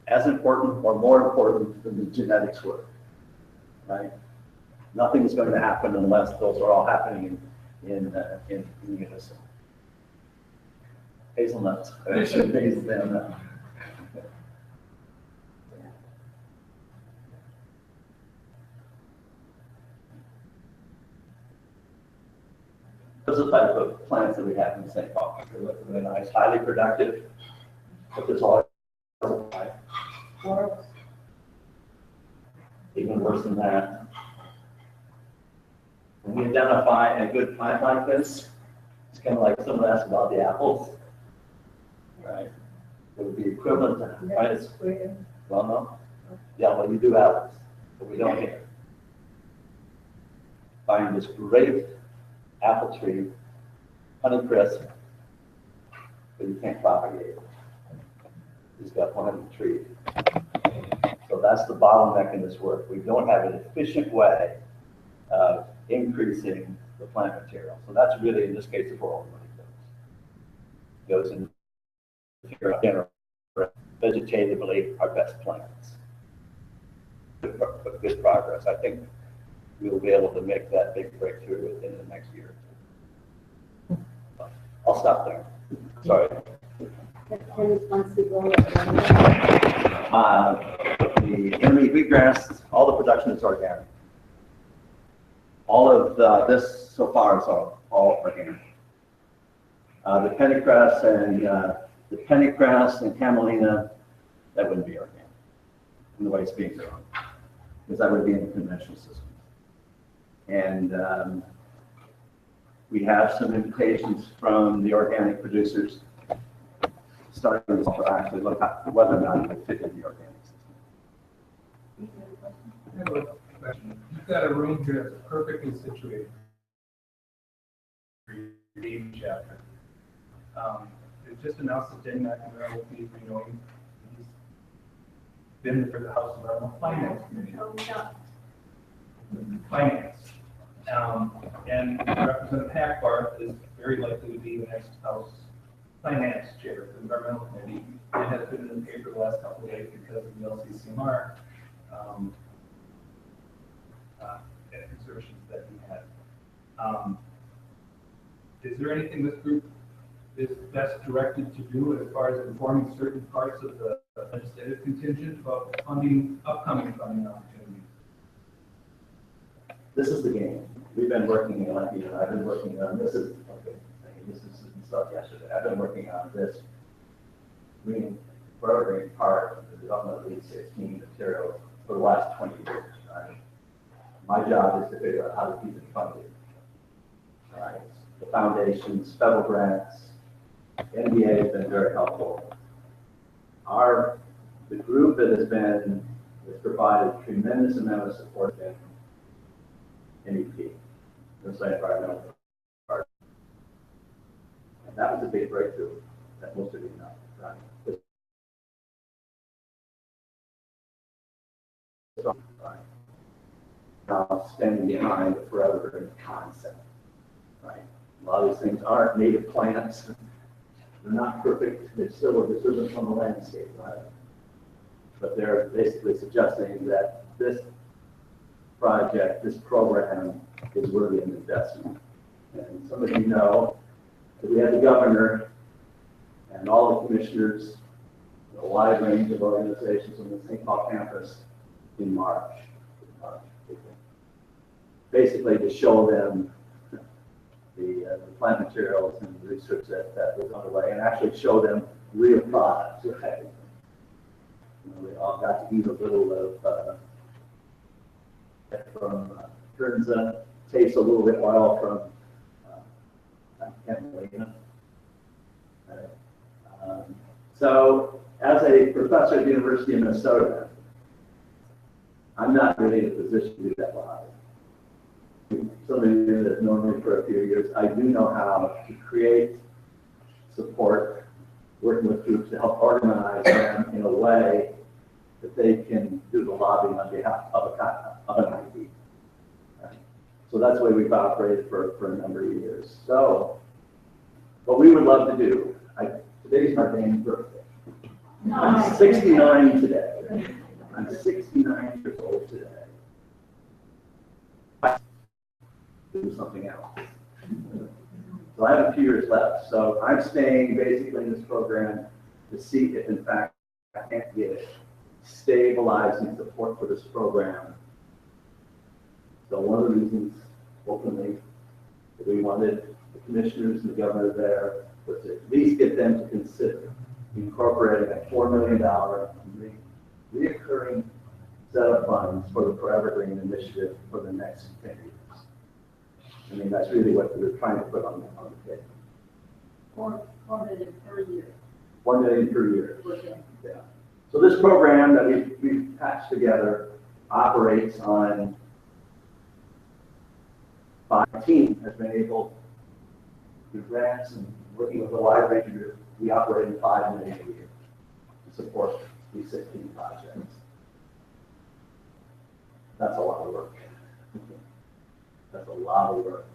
as important or more important than the genetics work, right? Nothing is going to happen unless those are all happening in unison. Hazelnuts. Hazelnut. Those are the type of plants that we have in St. Paul. They look really nice, highly productive, but there's always even worse than that. When we identify a good plant like this, it's kind of like someone asked about the apples, right? It would be equivalent to, right? Well, no. Yeah, well, you do apples, but we don't here. Find this great apple tree, Honeycrisp, but you can't propagate it. It's got 100 trees. So that's the bottleneck in this work. We don't have an efficient way of increasing the plant material. So that's really, in this case, the role money goes in vegetatively our best plants. Good progress. I think we'll be able to make that big breakthrough within the next year or two. I'll stop there. Sorry. The intermediate wheatgrass, all the production is organic. All of this so far is all organic. The pennycress and camelina, that wouldn't be organic in the way it's being grown, because that would be in the conventional system. And we have some invitations from the organic producers starting to actually look at whether or not it would fit in the organic system. I have a question. You've got a room here that's perfectly situated for your game chapter. It just announced that Danny McNamara will be renewing. He's been for the House Environmental Finance Committee. Finance. And Representative Hackbarth is very likely to be the next House Finance Chair for the Environmental Committee. It has been in the paper the last couple of days because of the LCCMR exertions that we had. Is there anything this group is best directed to do as far as informing certain parts of the legislative contingent about funding, upcoming funding opportunities? This is the game. We've been working on, I've been working on this is okay. This is stuff yesterday. I've been working on this green programming part of the development of these 16 materials for the last 20 years. Right? My job is to figure out how to keep it funded. Right? The foundations, federal grants, NBA has been very helpful. The group that has provided a tremendous amount of support in NEP, the environmental part. And that was a big breakthrough that most of you know, right? Standing behind the forever concept, right? A lot of these things aren't native plants. They're not perfect. They're still a disturbance on the landscape, right? But they're basically suggesting that this project, this program, is worthy of investment. And some of you know that we had the governor and all the commissioners, a wide range of organizations on the St. Paul campus in March. Basically to show them the plant materials and the research that was underway, and actually show them real products. Right? We all got to eat a little of from Kernza, taste a little bit oil from camelina. So, as a professor at the University of Minnesota, I'm not really in a position to do that live. Some of you that have known me for a few years, I do know how to create support, working with groups to help organize them in a way that they can do the lobbying on behalf of an ID. Right? So that's the way we've operated for a number of years. So what we would love to do, today's my Dane's birthday. I'm 69 today. I'm 69 years old today. Do something else. So I have a few years left. So I'm staying basically in this program to see if in fact I can't get stabilizing support for this program. So one of the reasons openly that we wanted the commissioners and the governor there was to at least get them to consider incorporating a $4 million reoccurring set of funds for the Forever Green initiative for the next 10 years. I mean, that's really what we're trying to put on the table. $4 million per year. $1 million per year. Okay. Yeah. So this program that we've patched together operates on 5 teams has been able to grants and working with a wide range of groups. We operate in $5 million a year to support these 16 projects. That's a lot of work. That's a lot of work.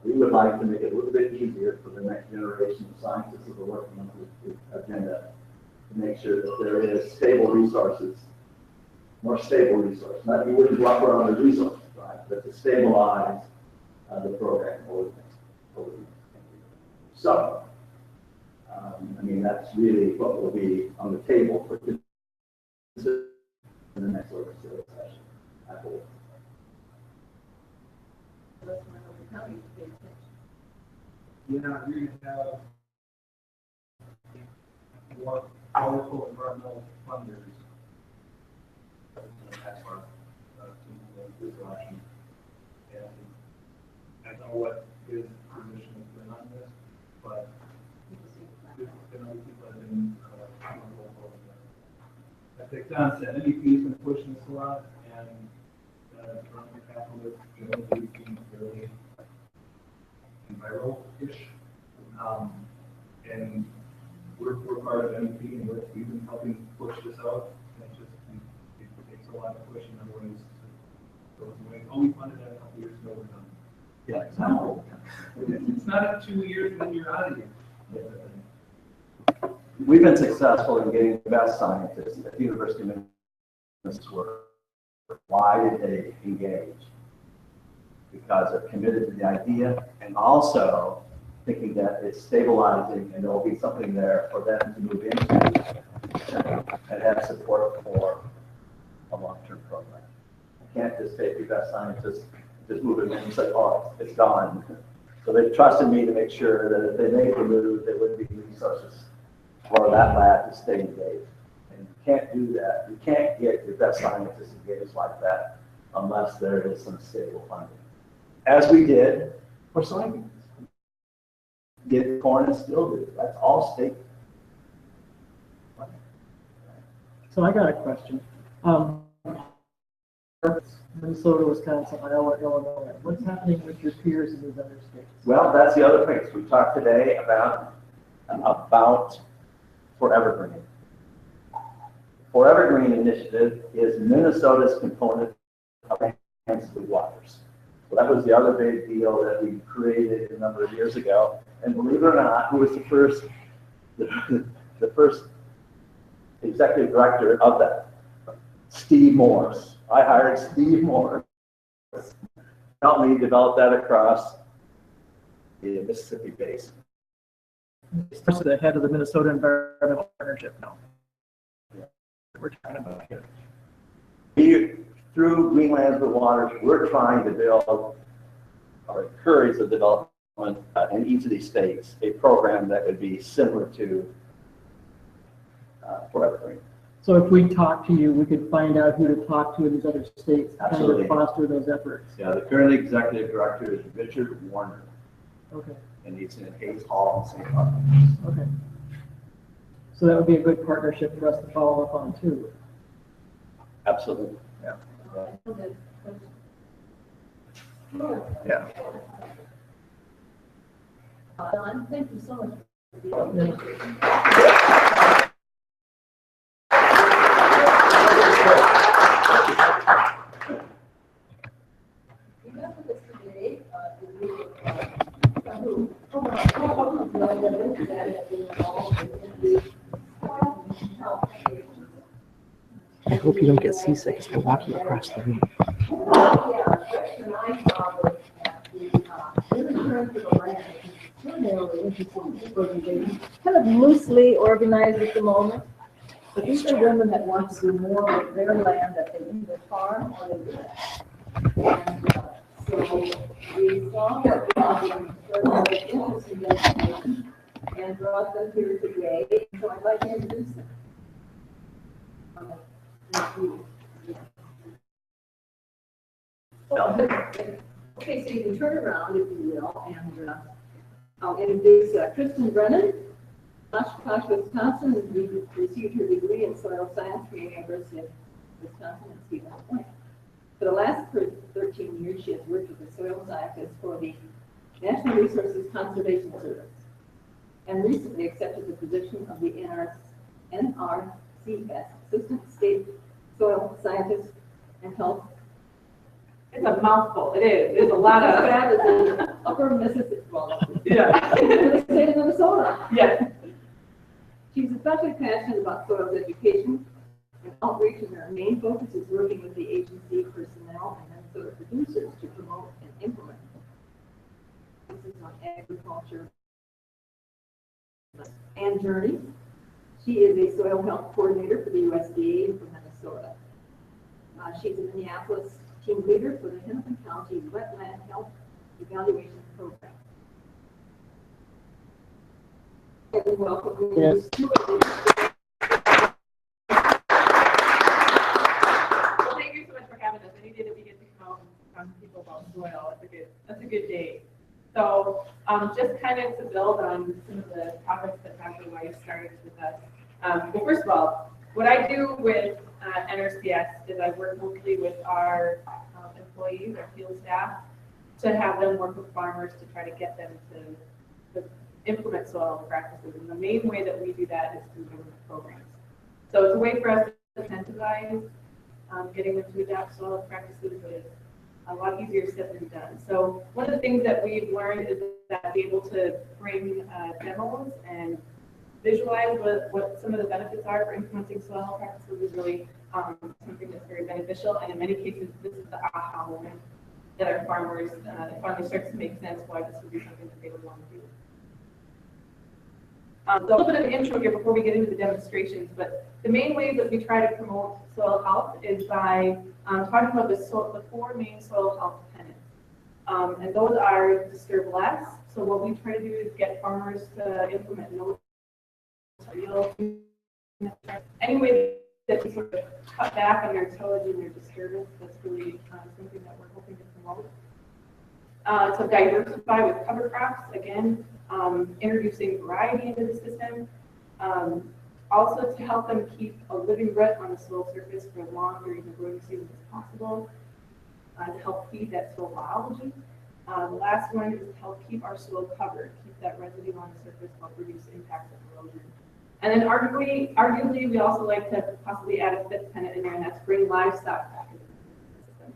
We would like to make it a little bit easier for the next generation of scientists that are working on the agenda to make sure that there is stable resources, more stable resources. Not you wouldn't block around the resources, right? But to stabilize the program over the next 10 years. So, I mean, that's really what will be on the table for in the next legislative session, I believe. Yeah, we're going to have more powerful environmental funders. That's our this election. And I don't know what his position has been on this, but there's been other people that have been I think Don said, NDP has been pushing this a lot, and Berkeley Catholic generally being fairly enviro-ish. And we're part of NDP, and we've been helping push this out. And it takes a lot of pushing, otherwise it goes away. Oh, we funded that a couple years ago, we're done. Yeah, exactly. It's not 2 years and then you're out of here. We've been successful in getting the best scientists at the University of Minnesota work. Why did they engage? Because they're committed to the idea and also thinking that it's stabilizing and there will be something there for them to move into and have support for a long-term program. You can't just take your best scientists, just move it in and say, oh, it's gone. So they trusted me to make sure that if they made the move, there would be resources for that lab to stay engaged. And you can't do that. You can't get your best scientists engaged like that unless there is some stable funding. As we did for soybeans. Did corn and still do. That's all state. So I got a question. Minnesota, Wisconsin, Iowa, Illinois. What's happening with your peers in these other states? Well, that's the other thing. We talked today about Forever Green. Forever Green initiative is Minnesota's component of Enhanced Food Waters. So that was the other big deal that we created a number of years ago. And believe it or not, who was the first executive director of that? Steve Morse. I hired Steve Morse to help me develop that across the Mississippi Basin. He's the head of the Minnesota Environmental Partnership now. Yeah. We're talking about here. Through Greenlands with Waters, we're trying to build or encourage the development in each of these states, a program that would be similar to Forever Green. So if we talk to you, we could find out who to talk to in these other states to kind Absolutely. of foster those efforts. Yeah, the current executive director is Richard Warner, Okay. and he's in Hayes Hall in St. Louis. Okay. So that would be a good partnership for us to follow up on too. Absolutely. Yeah. Yeah. Don, thank you so much. I hope you don't get seasick as we're walking across the room. Kind of loosely organized at the moment, but these are women that want to do more with their land that they either farm or they do. So we saw that we were interested in information and brought them here today. So I'd like to introduce them. Okay, so you can turn around if you will, and I'll introduce Kristen Brennan, Oshkosh, Wisconsin. We received her degree in soil science from the University of Wisconsin at Cedar Point. For the last 13 years, she has worked as a soil scientist for the National Resources Conservation Service, and recently accepted the position of the NRCS Assistant State Soil Scientist and Health. It's a mouthful. It is. There's a lot of. That is in Upper Mississippi. Well, Yeah. in the state of Minnesota. Yes. She's especially passionate about soil education and outreach, and her main focus is working with the agency personnel and Minnesota producers to promote and implement. This is on agriculture and journey. She is a soil health coordinator for the USDA for Minnesota. She's a Minneapolis team leader for the Hennepin County Wetland Health Evaluation Program. And welcome you Yes. to it. Well, thank you so much for having us. Any day that we get to come out and talk to people about soil, that's a good day. So, just kind of to build on some of the topics that Dr. Wyse started with us. Well, first of all, what I do with NRCS is I work mostly with our employees, our field staff, to have them work with farmers to try to get them to implement soil practices. And the main way that we do that is through government programs. So it's a way for us to incentivize getting them to adopt soil practices, but it's a lot easier said than done. So one of the things that we've learned is that be able to bring demos and visualize what some of the benefits are for implementing soil practices is really something that's very beneficial. And in many cases, this is the aha moment that our farmers, it finally starts to make sense why this would be something that they would want to do. So a little bit of an intro here before we get into the demonstrations, but the main ways that we try to promote soil health is by talking about the four main soil health tenets. And those are disturb less. So what we try to do is get farmers to implement no any way that we sort of cut back on their tillage and their disturbance. That's really something that we're hoping to promote. To diversify with cover crops, again, introducing variety into the system. Also to help them keep a living root on the soil surface for as long during the growing season as possible. To help feed that soil biology. The last one is to help keep our soil covered, keep that residue on the surface, help reduce impacts of erosion. And then arguably, we also like to possibly add a fifth tenet in there, and that's bring livestock back into the system.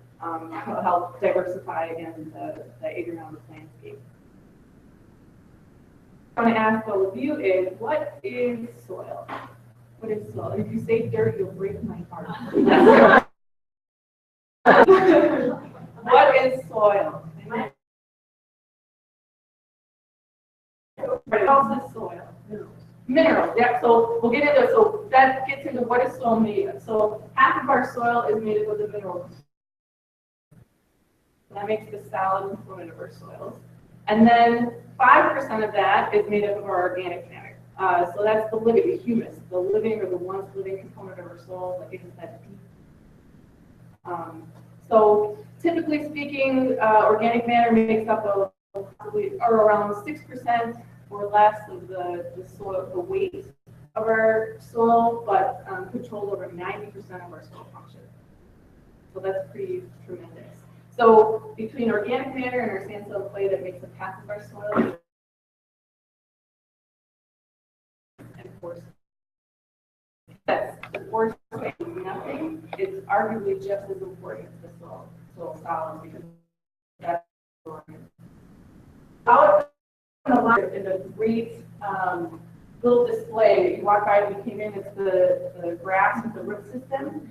To help diversify again the agronomic landscape. What I want to ask all of you is, what is soil? What is soil? If you say dirt, you'll break my heart. What is soil? What else is soil? Minerals, yeah, so we'll get into it. So that gets into what is soil made of. So half of our soil is made up of the minerals. That makes the solid component of our soils. And then 5% of that is made up of our organic matter. So that's the living, the humus, the living or the once living component of our soil that gives us that deep. So typically speaking, organic matter makes up probably around 6% or less of the soil, the weight of our soil, but controls over 90% of our soil function. So So that's pretty tremendous. So between organic matter and our sandstone clay that makes up half of our soil, and porous, that's the porous clay is nothing. It's arguably just as important as the soil solids because that's how it's in a great little display. You walk by, we came in, it's the grass with the root system.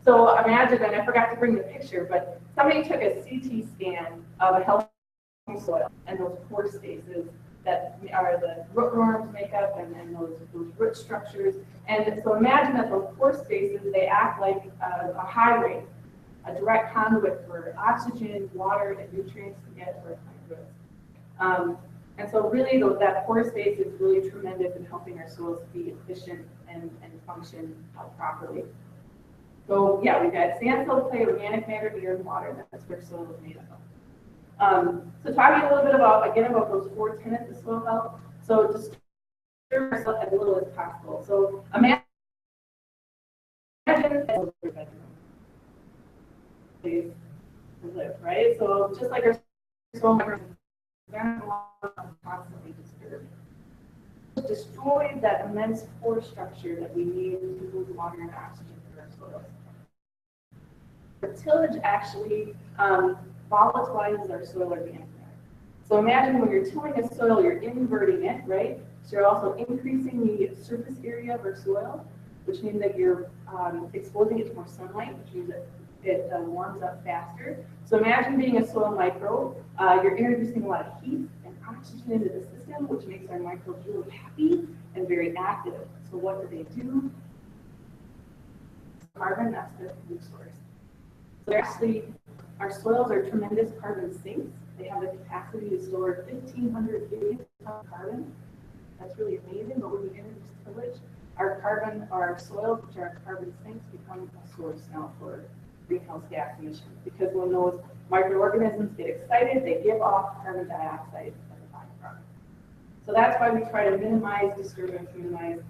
So imagine, and I forgot to bring the picture, but somebody took a CT scan of a healthy soil and those pore spaces that are the root worms make up and those root structures. And so imagine that those pore spaces, they act like a highway, a direct conduit for oxygen, water, and nutrients to get to our plant roots. And so really that pore space is really tremendous in helping our soils be efficient and function properly. So yeah, we've got sandstone, clay, organic matter, air, and water. That's where soil is made of. So talking a little bit about those 4 tenets of soil health. So just disturb ourselves as little as possible. So imagine your bedroom. Please live, right? So just like our soil constantly disturbed. It destroys that immense pore structure that we need to move water and oxygen through our soils. The tillage actually volatilizes our soil organic matter. So imagine when you're tilling a soil, you're inverting it, right? So you're also increasing the surface area of our soil, which means that you're exposing it to more sunlight, which means that it warms up faster. So imagine being a soil microbe, you're introducing a lot of heat and oxygen into the system, which makes our microbes really happy and very active. So what do? Carbon, that's the food source. So actually, our soils are tremendous carbon sinks. They have the capacity to store 1,500 billion tons of carbon. That's really amazing, but when we introduce tillage, our soils, which are carbon sinks, become a source now for greenhouse gas emissions. Because when those microorganisms get excited, they give off carbon dioxide as a byproduct. So that's why we try to minimize disturbance, minimize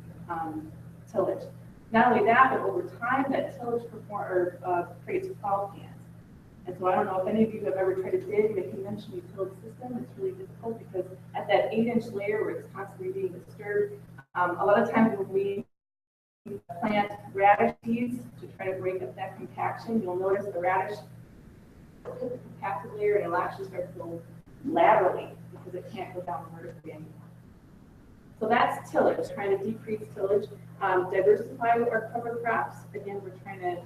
tillage. Not only that, but over time, that tillage creates fall cans. And so I don't know if any of you have ever tried to dig in a conventionally tilled system. It's really difficult because at that 8-inch layer where it's constantly being disturbed, a lot of times when we plant radish seeds to try to break up that compaction, you'll notice the radish hit the compacted layer and it'll actually start to go laterally because it can't go down vertically anymore. So that's tillage, trying to decrease tillage. Diversify with our cover crops. Again, we're trying to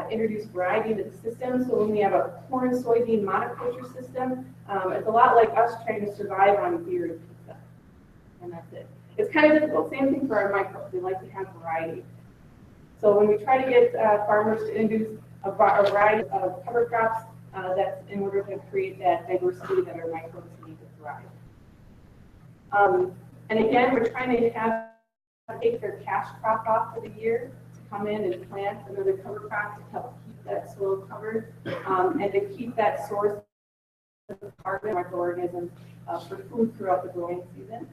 introduce variety into the system. So when we have a corn, soybean monoculture system, it's a lot like us trying to survive on beer and pizza. And that's it. It's kind of difficult. Same thing for our microbes. They like to have variety. So when we try to get farmers to introduce a variety of cover crops, that's in order to create that diversity that our microbes need to thrive. And again, we're trying to take their cash crop off for the year to come in and plant another cover crop to help keep that soil covered and to keep that source of carbon microorganisms for food throughout the growing season.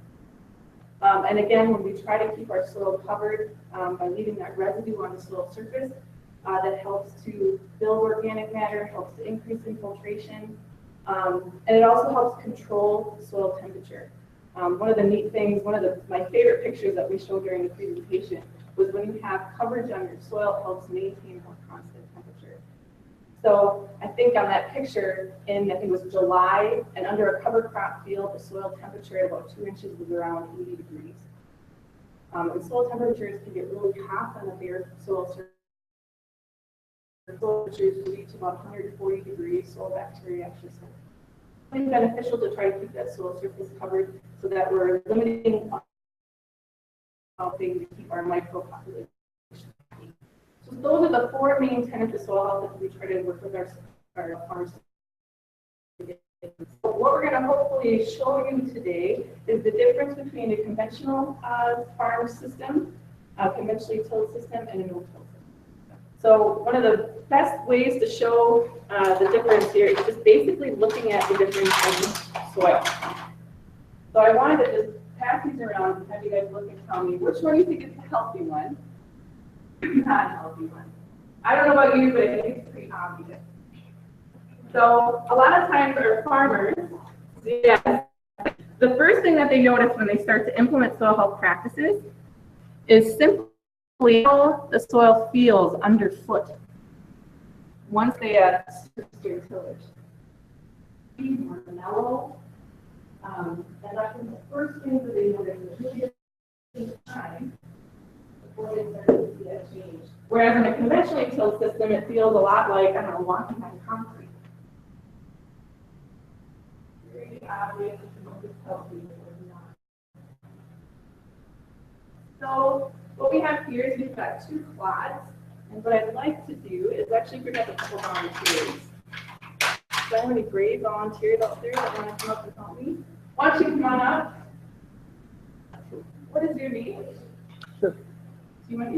And again, when we try to keep our soil covered by leaving that residue on the soil surface, that helps to build organic matter, helps to increase infiltration, and it also helps control soil temperature. One of the neat things, my favorite pictures that we showed during the presentation was when you have coverage on your soil, it helps maintain a constant temperature. So I think on that picture, I think it was July, and under a cover crop field, the soil temperature at about 2 inches was around 80 degrees. And soil temperatures can get really hot on the bare soil surface. Soil temperatures reach about 140 degrees, soil bacteria actually start. It's beneficial to try to keep that soil surface covered so that we're limiting helping to keep our micropopulation happy. So those are the 4 main tenets of soil health that we try to work with our farmers to get. So what we're going to hopefully show you today is the difference between a conventional farm system, a conventionally tilled system, and a no-till system. So one of the best ways to show the difference here is just basically looking at the difference in soil. So I wanted to just pass these around and have you guys look and tell me which one you think is the healthy one, not a healthy one. I don't know about you, but I think it's pretty obvious. So a lot of times our farmers, the first thing that they notice when they start to implement soil health practices is simply how the soil feels underfoot once they switch their tillage. More mellow. And that's the first thing that they notice is really takes time before they start to see that change. Whereas in a conventionally tilled system, it feels a lot like, I don't know, walking on concrete. Very obvious if you look at healthy or not. So what we have here is we've got 2 clods. And what I'd like to do is actually bring up a couple volunteers. So I have any great volunteers out there that want to come up and help me? Why don't you come on up? What is your name? Sure. Do you want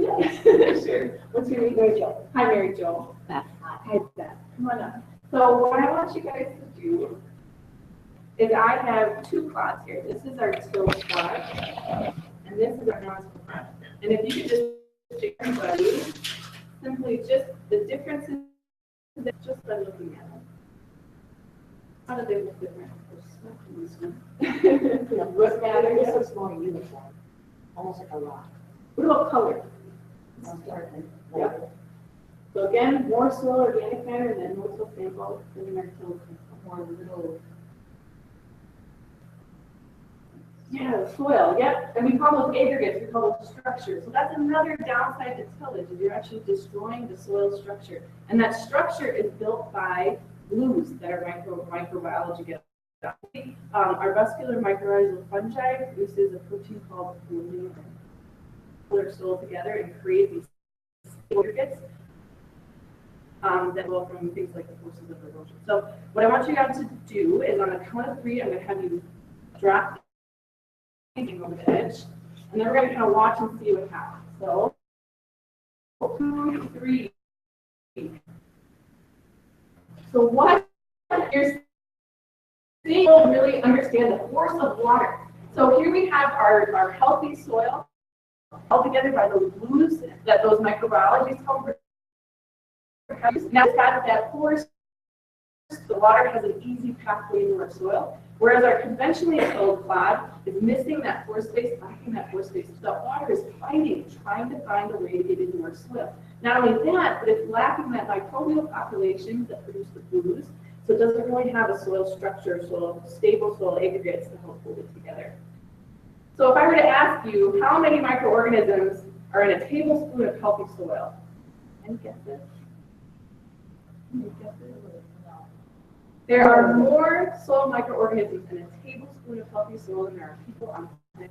to Sure. What's your name? Mary Jo. Hi, Mary Jo. Beth. Hi, Beth. Come on up. So what I want you guys to do is I have 2 clods here. This is our till clod, and this is our non-till clod. And if you could just check everybody, simply just the differences just by looking at them. How do they look different? What matters? This is more uniform, almost like a rock. What about color? Yep. So again, more soil organic matter and then no-till sample, then our till more little. Yeah, the soil, yep. And we call those aggregates, we call those structures. So that's another downside to tillage, is you're actually destroying the soil structure. And that structure is built by glues that our microbiology gets. Our vascular mycorrhizal fungi produces a protein called lignin. They're sold together and create these aggregates that go from things like the forces of erosion. So what I want you guys to do is on the count of 3, I'm going to have you drop over the edge, and then we're going to kind of watch and see what happens. So 2, 3. So what you're seeing will really understand the force of water. So here we have our healthy soil held together by those glues that those microbiologists help. Now it's got that force. The water has an easy pathway into our soil, whereas our conventionally tilled clod is missing that pore space, lacking that pore space. So that water is fighting, trying to find a way to get into our soil. Not only that, but it's lacking that microbial population that produce the glues, so it doesn't really have a soil structure, stable soil aggregates to help hold it together. So if I were to ask you, how many microorganisms are in a tablespoon of healthy soil? Any guesses? Any guesses? There are more soil microorganisms in a tablespoon of healthy soil than there are people on planet.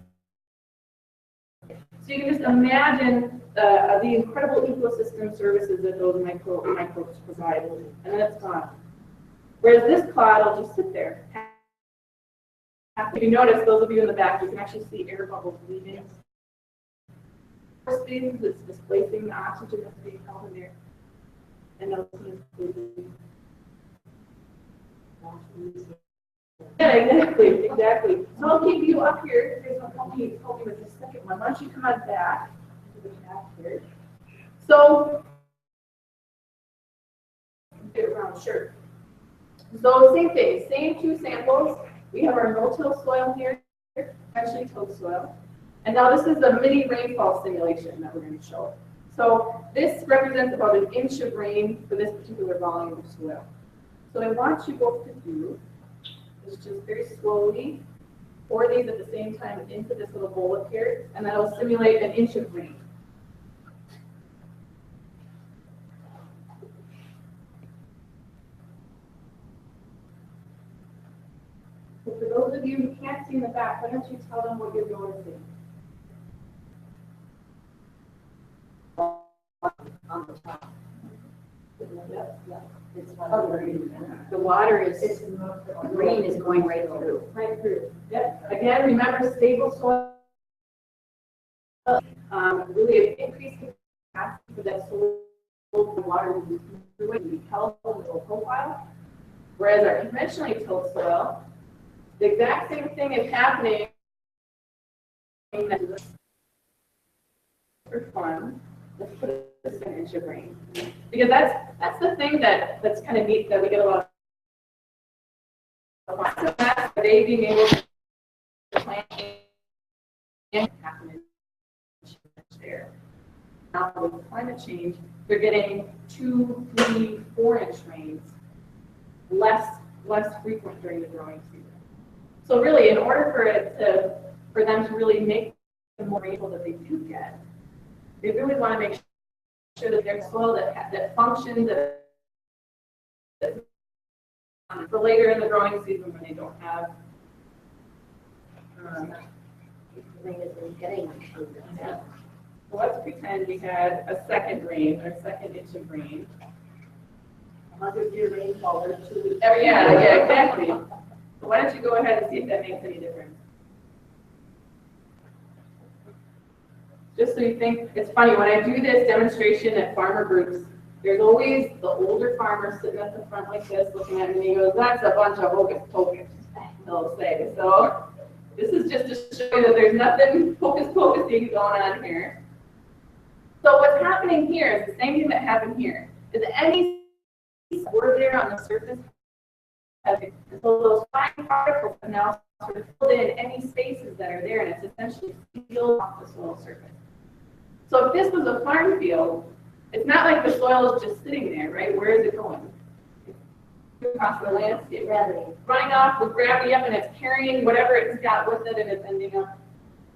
So you can just imagine the incredible ecosystem services that those microbes provide, and then it's gone. Whereas this clod will just sit there. If you notice, those of you in the back, you can actually see air bubbles leaving. Spaces, it's displacing the oxygen that's being held in there. And those things. Yeah, exactly. So I'll keep you up here. Here's what help me with the second one. Why don't you come on back to the back here? So get around, sure. So same thing, same 2 samples. We have our no-till soil here, conventionally tilled soil. And now this is a mini rainfall simulation that we're going to show. So this represents about 1 inch of rain for this particular volume of soil. So I want you both to do is just very slowly pour these at the same time into this little bowl up here, and that'll simulate 1 inch of rain. So for those of you who can't see in the back, why don't you tell them what you're noticing? On the top. The water is Green is going right through. right through. Yep. Again, remember stable soil. Really an increased capacity for that soil the water to move through it and be held in the profile. Whereas our conventionally tilled soil, the exact same thing is happening. For fun, let's put second inch of rain. Because that's the thing that's kind of neat that we get a lot of. So that's they being able to plant and half an inch there. Now with climate change, they're getting 2, 3, 4 inch rains, less frequent during the growing season. So really, in order for them to really make the more rainfall that they do get, they really want to make sure that there's soil that functions for later in the growing season when they don't have. Yeah. So let's pretend we had a second rain or second inch of rain. 100-year rainfall or 2. Yeah, exactly. So why don't you go ahead and see if that makes any difference? Just so you think, it's funny, when I do this demonstration at farmer groups, there's always the older farmer sitting at the front like this, looking at me, and he goes, "That's a bunch of hocus pocus," they'll say. So this is just to show you that there's nothing hocus pocusy going on here. So what's happening here is the same thing that happened here. Is any were there on the surface, so those fine particles have now sort of filled in any spaces that are there, and it's essentially sealed off the soil surface. So if this was a farm field, it's not like the soil is just sitting there, right? Where is it going? It's across the landscape. Gravity. Running off with gravity up, and it's carrying whatever it's got with it, and it's ending up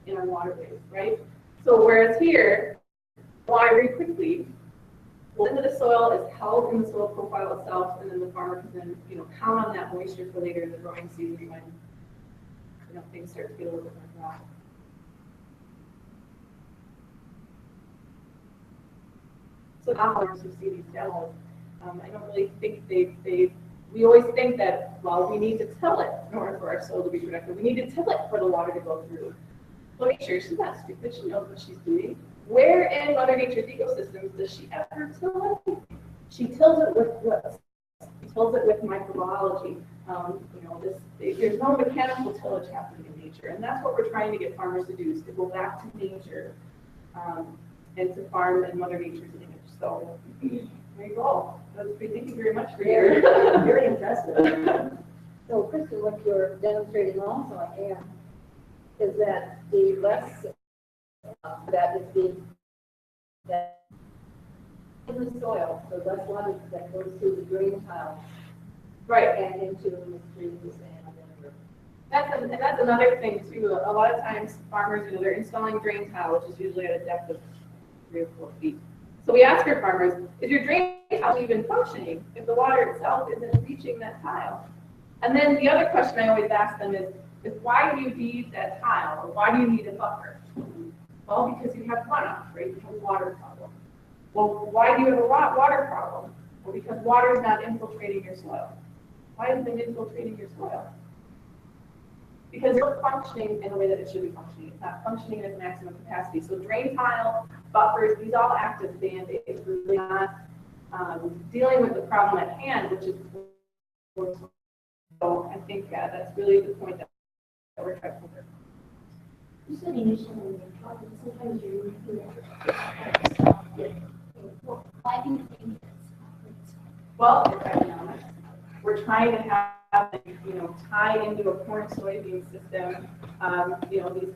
in our waterways, right? So whereas here, water very quickly into the soil, is held in the soil profile itself, and then the farmer can then, count on that moisture for later in the growing season when, things start to get a little bit more dry. So now farmers who see these demos, I don't really think we always think that, well, we need to till it in order for our soil to be productive. We need to till it for the water to go through. Well, make sure she's not stupid, she knows what she's doing. Where in Mother Nature's ecosystems does she ever till it? She tills it with what? She tills it with microbiology. There's no mechanical tillage happening in nature, and that's what we're trying to get farmers to do, is to go back to nature and to farm in Mother Nature's image. So there you go. That's great. Thank you very much for your Very impressive. So, Kristen, what you're demonstrating also, is that the less that is being in the soil, the less water that goes through the drain tile, right, and into the streams and That's another thing too. A lot of times farmers, they're installing drain tile, which is usually at a depth of 3 or 4 feet. So we ask our farmers, is your drain tile even functioning if the water itself isn't reaching that tile? And then the other question I always ask them is why do you need that tile, or why do you need a buffer? Well, because you have runoff, right? You have a water problem. Well, why do you have a water problem? Well, because water is not infiltrating your soil. Why isn't it infiltrating your soil? Because it's not functioning in the way that it should be functioning. It's not functioning at its maximum capacity. So drain tile, buffers, these all act as band-aids. We're really not dealing with the problem at hand, which is, so I think that's really the point that we're trying to cover. You said initially when you're talking, sometimes you're why do you think that's? Well, it's economics. We're trying to have, tie into a corn soybean system,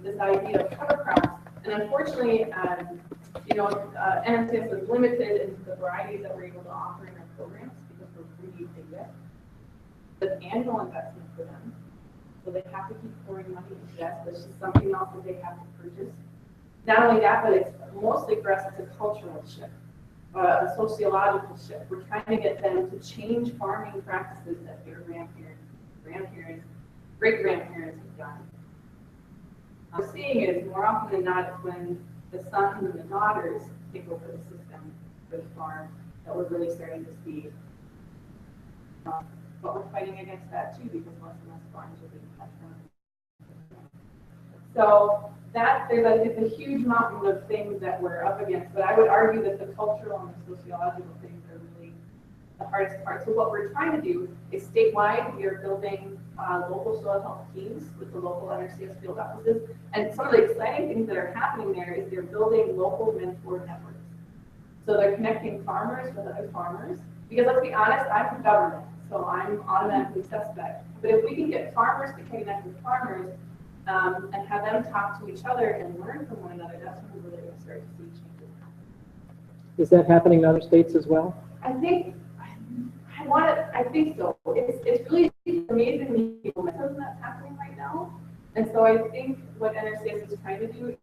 this idea of cover crops. And unfortunately, NMCS is limited in the varieties that we're able to offer in our programs because we're really big. It's an annual investment for them. So they have to keep pouring money into that. There's just something else that they have to purchase. Not only that, but it's mostly for us, it's a cultural shift, a sociological shift. We're trying to get them to change farming practices that their grandparents, great-grandparents have done. What we're seeing is more often than not, it's when the sons and the daughters take over the system for the farm that we're really starting to see. But we're fighting against that too, because less and less farms are being kept from. So it's a huge mountain of things that we're up against, but I would argue that the cultural and the sociological things are really the hardest part. So what we're trying to do is statewide, we are building local soil health teams with the local NRCS field offices, and some of the exciting things that are happening there is they're building local mentor networks. So they're connecting farmers with other farmers, because let's be honest, I'm from government, so I'm automatically suspect. But if we can get farmers to connect with farmers, and have them talk to each other and learn from one another, that's when we're really gonna start to see changes. Is that happening in other states as well? I think, I think so. It's really amazing the momentum that's happening right now. And so I think what NRCS is trying to do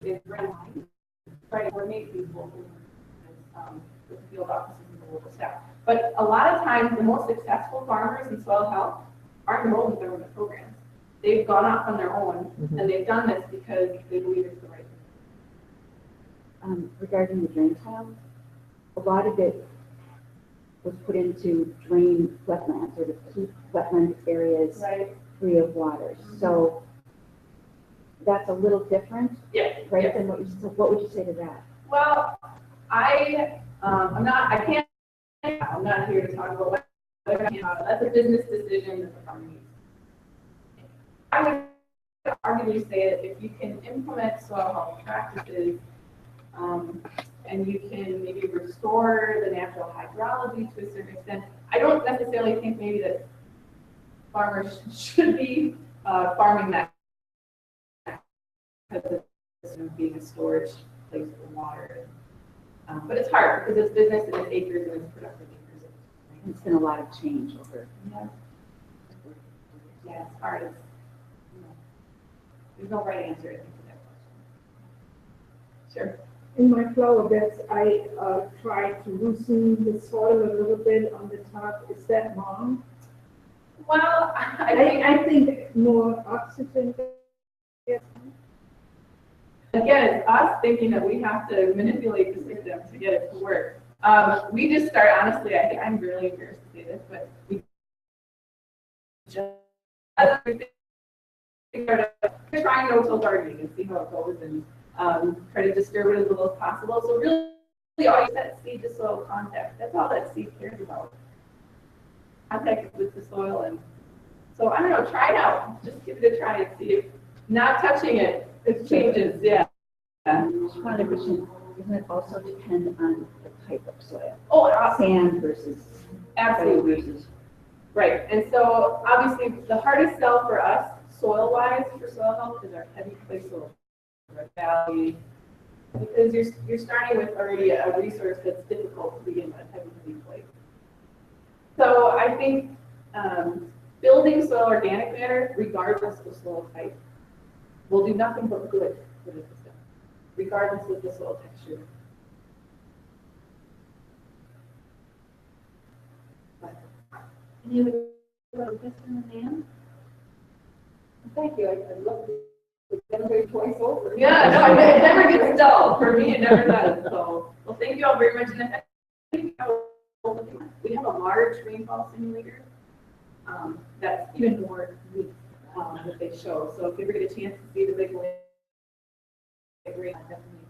is try to coordinate these local, with the field offices and the local staff. But a lot of times, the most successful farmers in soil health aren't enrolled in government programs. They've gone off on their own, and they've done this because they believe it's the right thing. Regarding the drain tile, a lot of it was put in to drain wetlands or to keep wetland areas free of water. So that's a little different, right? Than what you, so what would you say to that? Well, I'm not here to talk about what, that's a business decision that the farmer needs. I would arguably say that if you can implement soil health practices, and you can maybe restore the natural hydrology to a certain extent, I don't necessarily think maybe that farmers should be farming that because it's being a storage place for water. But it's hard because it's business and it's acres and it's productive acres. And it's been a lot of change over. Yeah, it's hard. It's, there's no right answer, I think, to that question. Sure. In my flower beds, I try to loosen the soil a little bit on the top. Is that wrong? Well, I think more oxygen. Again, it's us thinking that we have to manipulate the system to get it to work. We just start, honestly, I'm really embarrassed to say this, but we just try no-till gardening and see how it goes and try to disturb it as little as possible. So really all you set seed to soil contact. That's all that seed cares about. Contact with the soil. And so I don't know, try it out. Just give it a try and see if not touching it, it changes. Yeah. Just one other question. Doesn't it also depend on the type of soil? Oh, sand versus absolutely. Versus. Right. And so obviously the hardest sell for us, soil-wise, for soil health is our heavy clay soil, our valley, because you're starting with already a resource that's difficult to begin with, heavy clay. So I think building soil organic matter, regardless of soil type, will do nothing but good for the system, regardless of the soil texture. Any other question, ma'am? Thank you. I love it. Everybody twice over. Yeah, no, it never gets dull. For me, it never does. So, well, thank you all very much. And I think we have a large rainfall simulator that's even more neat that they show. So if you ever get a chance to see the big rain, definitely